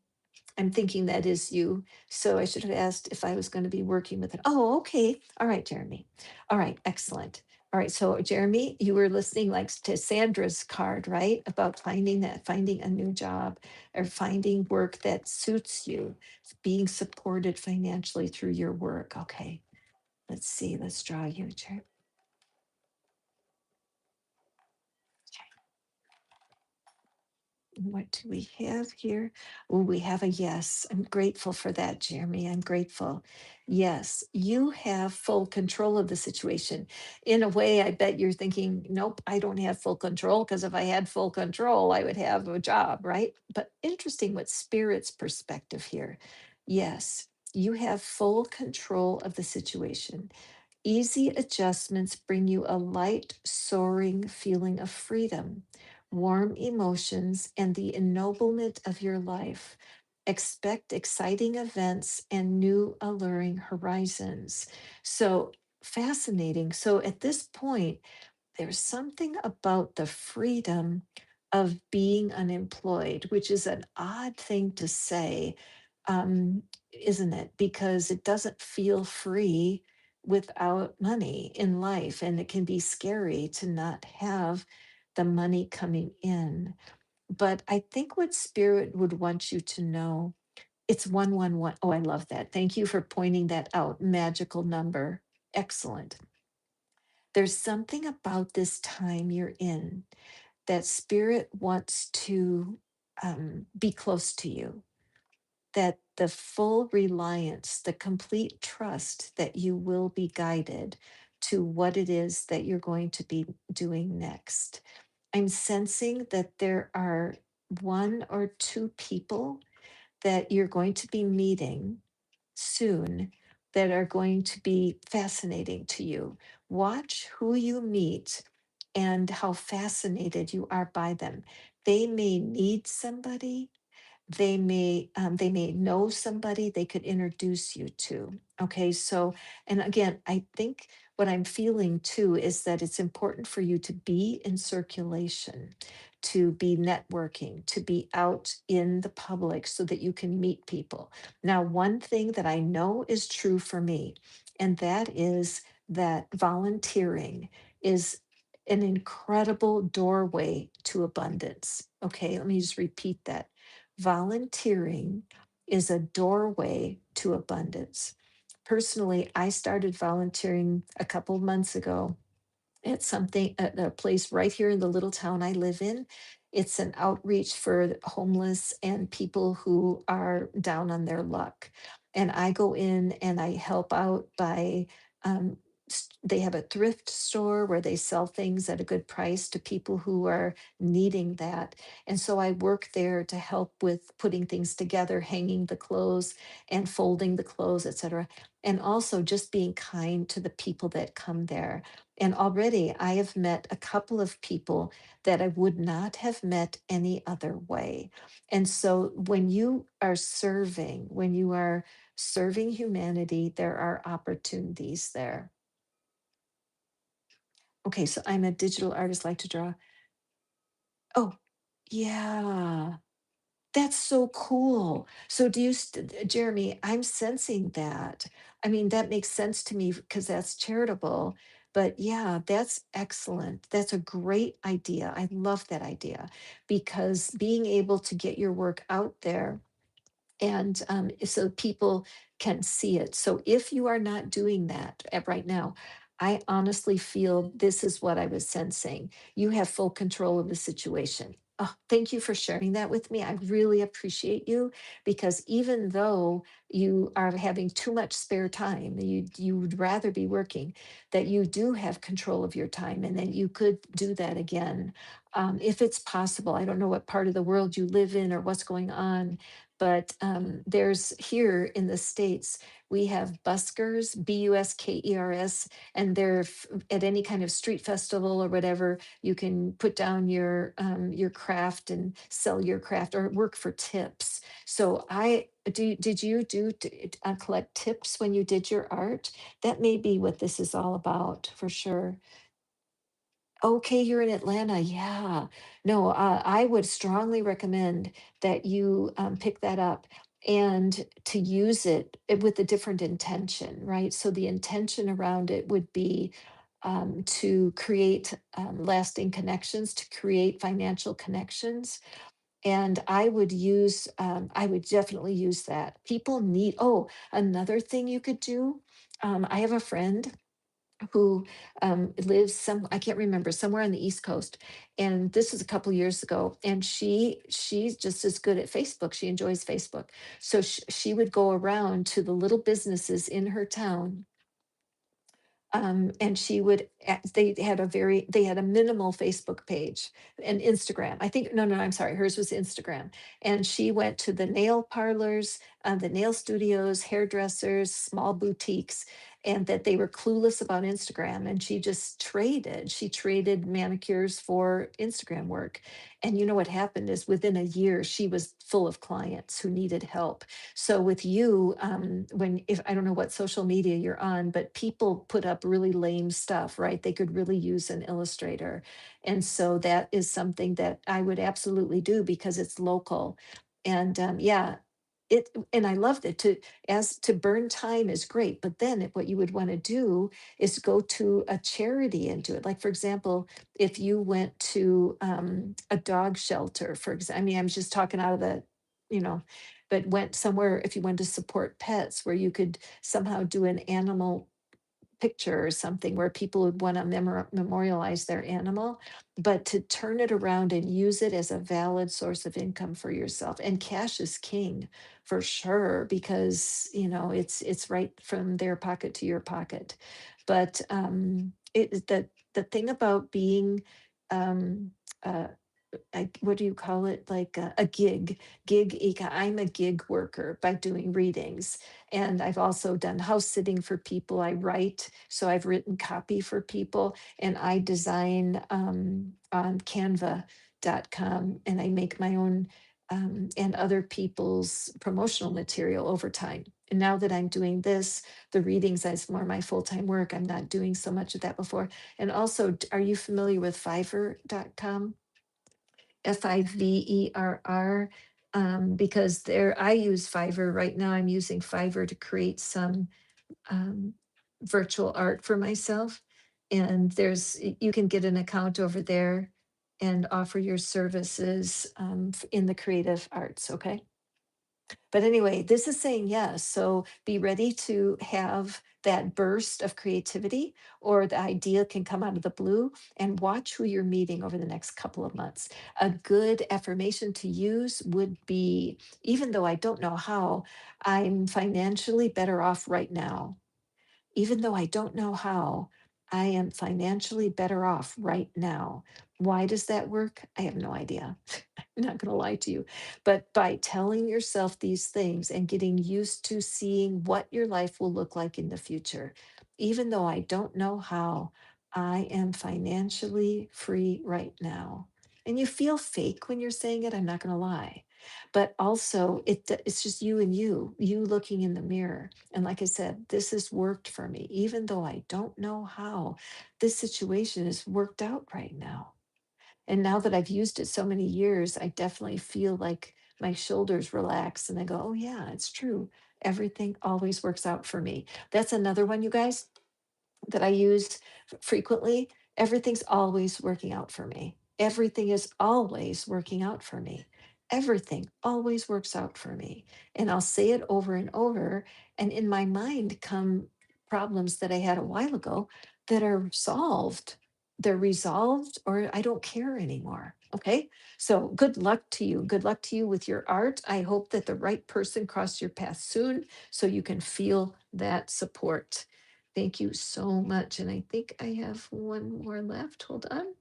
S1: I'm thinking that is you. So I should have asked if I was going to be working with it. Oh, okay. All right, Jeremy. All right, excellent. All right, so Jeremy, you were listening like to Sandra's card, right? About finding a new job or finding work that suits you, being supported financially through your work. Okay, let's see. Let's draw you, Jeremy. What do we have here? Oh, we have a yes. I'm grateful for that, Jeremy. I'm grateful. Yes, you have full control of the situation. In a way, I bet you're thinking, nope, I don't have full control because if I had full control, I would have a job, right? But interesting what spirit's perspective here. Yes, you have full control of the situation. Easy adjustments bring you a light, soaring feeling of freedom, warm emotions, and the ennoblement of your life. Expect exciting events and new, alluring horizons. So fascinating. So at this point, there's something about the freedom of being unemployed, which is an odd thing to say, um, isn't it? Because it doesn't feel free without money in life, and it can be scary to not have the money coming in. But I think what spirit would want you to know, it's 111. Oh, I love that. Thank you for pointing that out. Magical number. Excellent. There's something about this time you're in that spirit wants to be close to you, that the full reliance, the complete trust that you will be guided to what it is that you're going to be doing next. I'm sensing that there are one or two people that you're going to be meeting soon that are going to be fascinating to you. Watch who you meet and how fascinated you are by them. They may need somebody, they may know somebody they could introduce you to. Okay, so and again, I think what I'm feeling too is that it's important for you to be in circulation, to be networking, to be out in the public so that you can meet people. Now, one thing that I know is true for me, and that is that volunteering is an incredible doorway to abundance. Okay, let me just repeat that. Volunteering is a doorway to abundance. Personally, I started volunteering a couple months ago at something at a place right here in the little town I live in. It's an outreach for the homeless and people who are down on their luck. And I go in and I help out by um, they have a thrift store where they sell things at a good price to people who are needing that. And so I work there to help with putting things together, hanging the clothes and folding the clothes, etc. And also just being kind to the people that come there. And already I have met a couple of people that I would not have met any other way. And so when you are serving humanity, there are opportunities there. Okay, so I'm a digital artist, like to draw. Oh, yeah. That's so cool. So Jeremy, I'm sensing that. I mean, that makes sense to me because that's charitable. But yeah, that's excellent. That's a great idea. I love that idea because being able to get your work out there and so people can see it. So if you are not doing that right now, I honestly feel this is what I was sensing. You have full control of the situation. Oh, thank you for sharing that with me. I really appreciate you because even though you are having too much spare time, you would rather be working, that you do have control of your time and that you could do that again if it's possible. I don't know what part of the world you live in or what's going on, but there's here in the States, we have buskers, buskers, and at any kind of street festival or whatever, you can put down your craft and sell your craft or work for tips. So did you collect tips when you did your art? That may be what this is all about for sure. Okay, you're in Atlanta. Yeah. No, I would strongly recommend that you pick that up and to use with a different intention, right? So the intention around it would be to create lasting connections, to create financial connections. And I would definitely use that. People need, oh, another thing you could do. I have a friend who lives some, I can't remember, somewhere on the East Coast. And this was a couple years ago. And she's just as good at Facebook. She enjoys Facebook. So she would go around to the little businesses in her town, and she would they had a minimal Facebook page and Instagram. I think, no, I'm sorry, hers was Instagram. And she went to the nail parlors, the nail studios, hairdressers, small boutiques, and that they were clueless about Instagram. And she traded manicures for Instagram work. And you know what happened is within a year she was full of clients who needed help. So with you, when if I don't know what social media you're on, but people put up really lame stuff, right? They could really use an illustrator. And so that is something that I would absolutely do because it's local. And yeah, and I loved it to burn time is great, but then what you would want to do is go to a charity and do it. Like for example, if you went to a dog shelter, for example, I mean, I'm just talking out of the, you know, but went somewhere, if you went to support pets, where you could somehow do an animal picture or something where people would want to memorialize their animal, but to turn it around and use it as a valid source of income for yourself. And cash is king for sure, because it's right from their pocket to your pocket. But the thing about being um, uh, what do you call it? Like a I'm a gig worker by doing readings. And I've also done house sitting for people. I write, so I've written copy for people, and I design on canva.com, and I make my own and other people's promotional material over time. And now that I'm doing this, the readings as more my full-time work, I'm not doing so much of that before. And also, are you familiar with Fiverr.com? Fiverr, because there I use Fiverr right now. I'm using Fiverr to create some um, virtual art for myself. And you can get an account over there and offer your services in the creative arts. Okay. But anyway, this is saying yes. So be ready to have that burst of creativity, or the idea can come out of the blue, and watch who you're meeting over the next couple of months. A good affirmation to use would be, even though I don't know how, I'm financially better off right now. Even though I don't know how, I am financially better off right now. Why does that work? I have no idea. I'm not going to lie to you. But by telling yourself these things and getting used to seeing what your life will look like in the future, even though I don't know how, I am financially free right now. And you feel fake when you're saying it, I'm not going to lie. But also, it's just you looking in the mirror. And like I said, this has worked for me, even though I don't know how this situation has worked out right now. And now that I've used it so many years, I definitely feel like my shoulders relax and I go, oh, yeah, it's true. Everything always works out for me. That's another one, you guys, that I use frequently. Everything's always working out for me. Everything is always working out for me. Everything always works out for me. And I'll say it over and over. And in my mind come problems that I had a while ago that are solved. They're resolved, or I don't care anymore. Okay. So good luck to you. Good luck to you with your art. I hope that the right person crosses your path soon so you can feel that support. Thank you so much. And I think I have one more left. Hold on.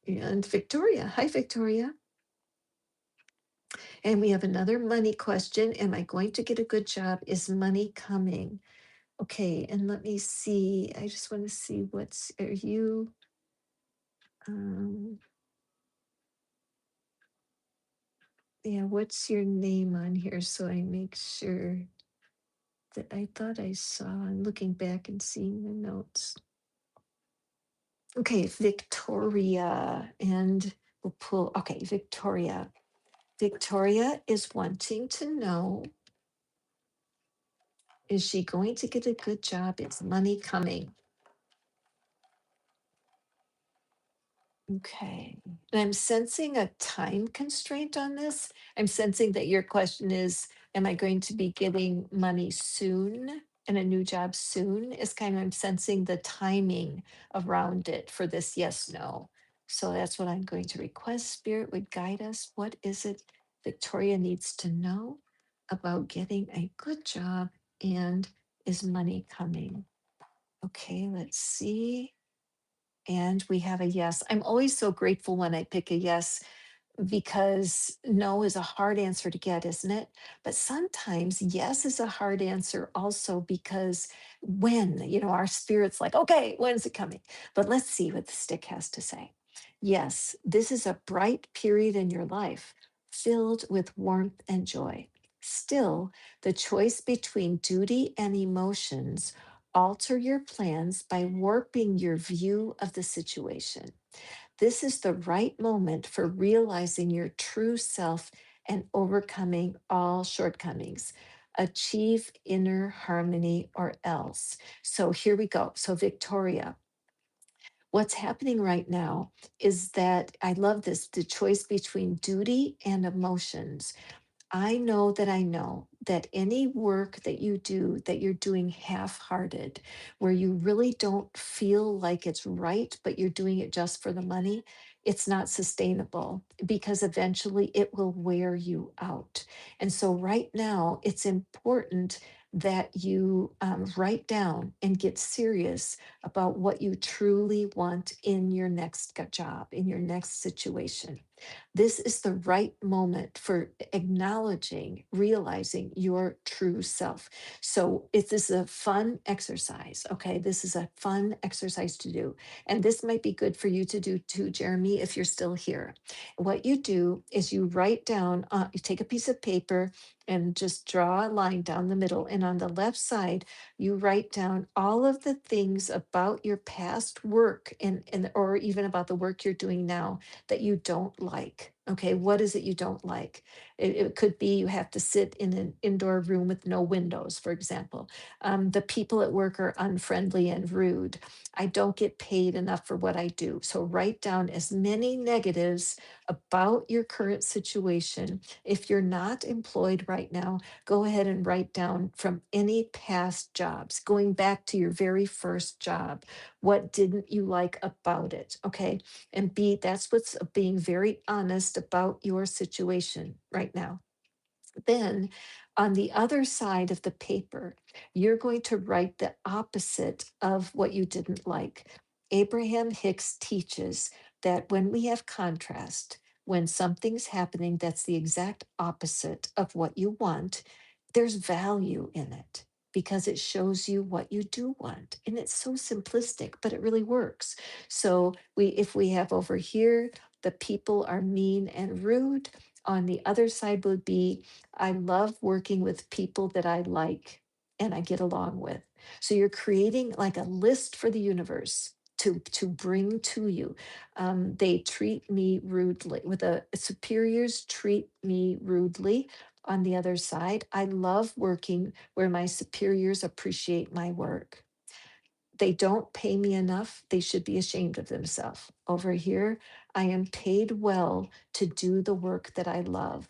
S1: And Victoria. Hi, Victoria. And we have another money question. Am I going to get a good job? Is money coming? Okay. And let me see. I just want to see are you? Um, yeah, what's your name on here so I make sure that I thought I saw? I'm looking back and seeing the notes. Okay, Victoria. And we'll pull, okay, Victoria. Victoria is wanting to know, is she going to get a good job? Is money coming? Okay. And I'm sensing a time constraint on this. I'm sensing that your question is, am I going to be getting money soon? and a new job soon is kind of, I'm sensing the timing around it for this yes, no. So that's what I'm going to request. Spirit would guide us. What is it Victoria needs to know about getting a good job, and is money coming? Okay, let's see. And we have a yes. I'm always so grateful when I pick a yes, because no is a hard answer to get, isn't it? But sometimes yes is a hard answer also, because when, our spirit's like, okay, when's it coming? But let's see what the stick has to say. Yes, this is a bright period in your life filled with warmth and joy. Still, the choice between duty and emotions alter your plans by warping your view of the situation. This is the right moment for realizing your true self and overcoming all shortcomings. Achieve inner harmony or else. So here we go. So, Victoria, what's happening right now is that I love this, the choice between duty and emotions. I know that any work that you do that you're doing half hearted, where you really don't feel like it's right, but you're doing it just for the money, it's not sustainable, because eventually it will wear you out. And so, right now, it's important that you write down and get serious about what you truly want in your next job, in your next situation. This is the right moment for acknowledging, realizing your true self. So, if this is a fun exercise, okay, this is a fun exercise to do. And this might be good for you to do too, Jeremy, if you're still here. What you do is you write down, you take a piece of paper and just draw a line down the middle. And on the left side, you write down all of the things about your past work, and or even about the work you're doing now, that you don't like. Okay, what is it you don't like? It could be you have to sit in an indoor room with no windows, for example. The people at work are unfriendly and rude. I don't get paid enough for what I do. So write down as many negatives about your current situation. If you're not employed right now, go ahead and write down from any past jobs, going back to your very first job. What didn't you like about it? Okay, and that's what's being very honest about your situation right now. Then, on the other side of the paper, you're going to write the opposite of what you didn't like. Abraham Hicks teaches that when we have contrast, when something's happening that's the exact opposite of what you want, there's value in it, because it shows you what you do want. And it's so simplistic, but it really works. So, if we have over here, the people are mean and rude, on the other side would be, I love working with people that I like and I get along with. So you're creating like a list for the universe to bring to you. They treat me rudely. With the superiors treat me rudely. On the other side, I love working where my superiors appreciate my work. They don't pay me enough. They should be ashamed of themselves. Over here, I am paid well to do the work that I love.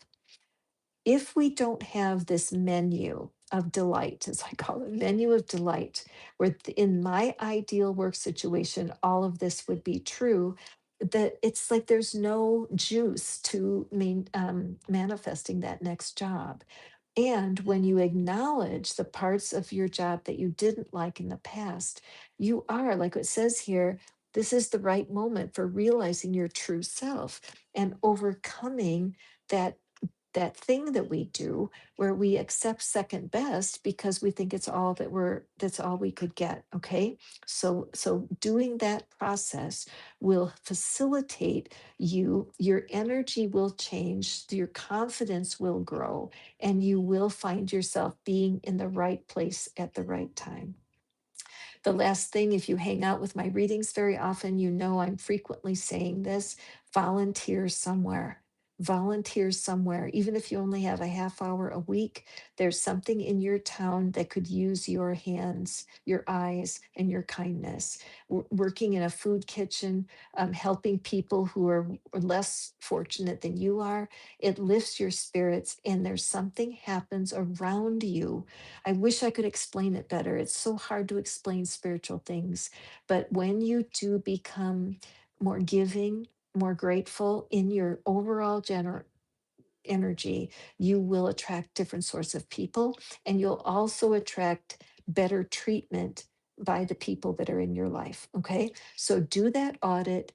S1: If we don't have this menu of delight, as I call it, menu of delight, where in my ideal work situation, all of this would be true, that it's like there's no juice to manifesting that next job. And when you acknowledge the parts of your job that you didn't like in the past, you are, like it says here, this is the right moment for realizing your true self and overcoming that thing that we do, where we accept second best because we think it's all that's all we could get. Okay, so doing that process will facilitate you, your energy will change, your confidence will grow, and you will find yourself being in the right place at the right time. The last thing, if you hang out with my readings very often, you know I'm frequently saying this: volunteer somewhere. Volunteer somewhere, even if you only have a half hour a week. There's something in your town that could use your hands, your eyes, and your kindness. Working in a food kitchen, helping people who are less fortunate than you are, it lifts your spirits, and there's something happens around you. I wish I could explain it better. It's so hard to explain spiritual things. But when you do become more giving, more grateful in your overall energy, you will attract different sorts of people, and you'll also attract better treatment by the people that are in your life. Okay, so do that audit,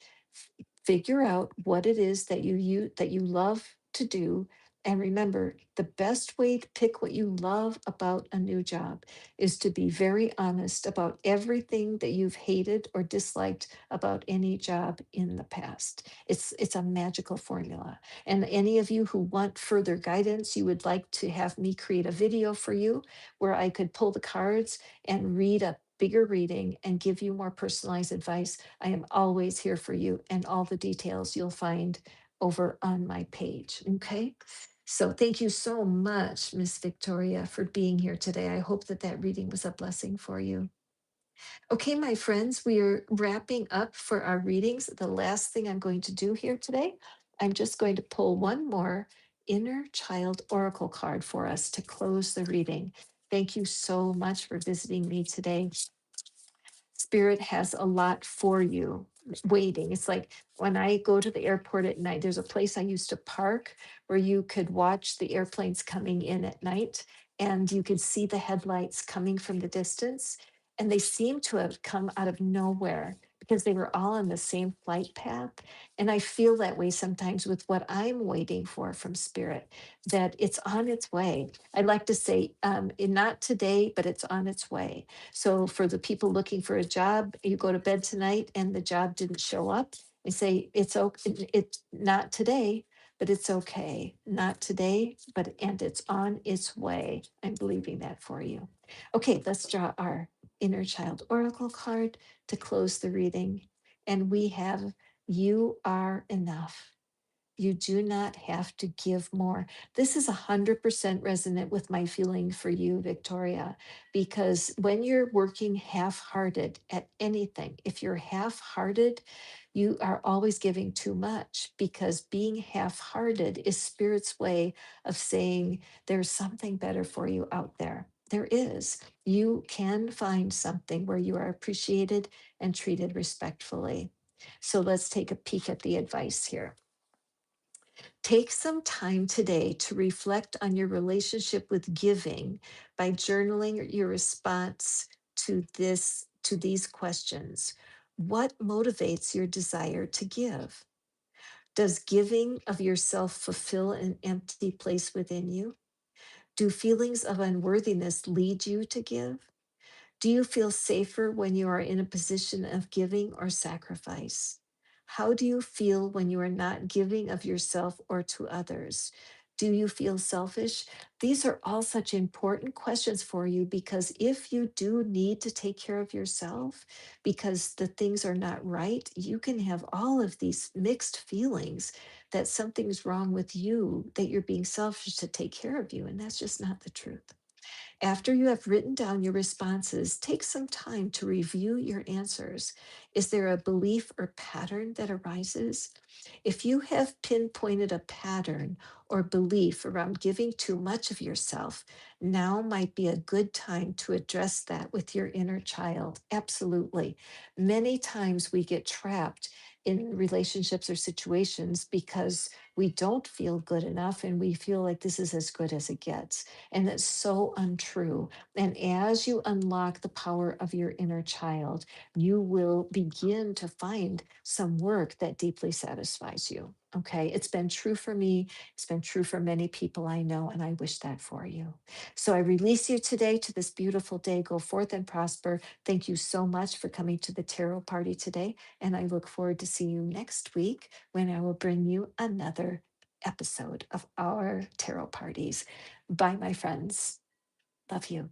S1: figure out what it is that that you love to do. And remember, the best way to pick what you love about a new job is to be very honest about everything that you've hated or disliked about any job in the past. It's a magical formula. And any of you who want further guidance, you would like to have me create a video for you where I could pull the cards and read a bigger reading and give you more personalized advice. I am always here for you, and all the details you'll find over on my page. Okay. So thank you so much, Miss Victoria, for being here today. I hope that that reading was a blessing for you. Okay, my friends, we are wrapping up for our readings. The last thing I'm going to do here today, I'm just going to pull one more inner child oracle card for us to close the reading. Thank you so much for visiting me today. Spirit has a lot for you waiting. It's like when I go to the airport at night, there's a place I used to park where you could watch the airplanes coming in at night, and you could see the headlights coming from the distance. And they seem to have come out of nowhere because they were all on the same flight path. And I feel that way sometimes with what I'm waiting for from Spirit, that it's on its way. I'd like to say, not today, but it's on its way. So for the people looking for a job, you go to bed tonight and the job didn't show up. They say it's okay, it's not today, but it's okay. Not today, but and it's on its way. I'm believing that for you. Okay, let's draw our inner child oracle card to close the reading. And we have you are enough. You do not have to give more. This is 100% resonant with my feeling for you, Victoria, because when you're working half hearted at anything, if you're half hearted, you are always giving too much because being half hearted is Spirit's way of saying there's something better for you out there. There is. You can find something where you are appreciated and treated respectfully. So let's take a peek at the advice here. Take some time today to reflect on your relationship with giving by journaling your response to these questions. What motivates your desire to give? Does giving of yourself fulfill an empty place within you? Do feelings of unworthiness lead you to give? Do you feel safer when you are in a position of giving or sacrifice? How do you feel when you are not giving of yourself or to others? Do you feel selfish? These are all such important questions for you because if you do need to take care of yourself because the things are not right, you can have all of these mixed feelings that something's wrong with you, that you're being selfish to take care of you. And that's just not the truth. After you have written down your responses, take some time to review your answers. Is there a belief or pattern that arises? If you have pinpointed a pattern or belief around giving too much of yourself, now might be a good time to address that with your inner child. Absolutely. Many times we get trapped in relationships or situations because we don't feel good enough and we feel like this is as good as it gets. And that's so untrue. And as you unlock the power of your inner child, you will begin to find some work that deeply satisfies you. Okay. It's been true for me. It's been true for many people I know, and I wish that for you. So I release you today to this beautiful day. Go forth and prosper. Thank you so much for coming to the tarot party today. And I look forward to seeing you next week when I will bring you another episode of our tarot parties. Bye, my friends. Love you.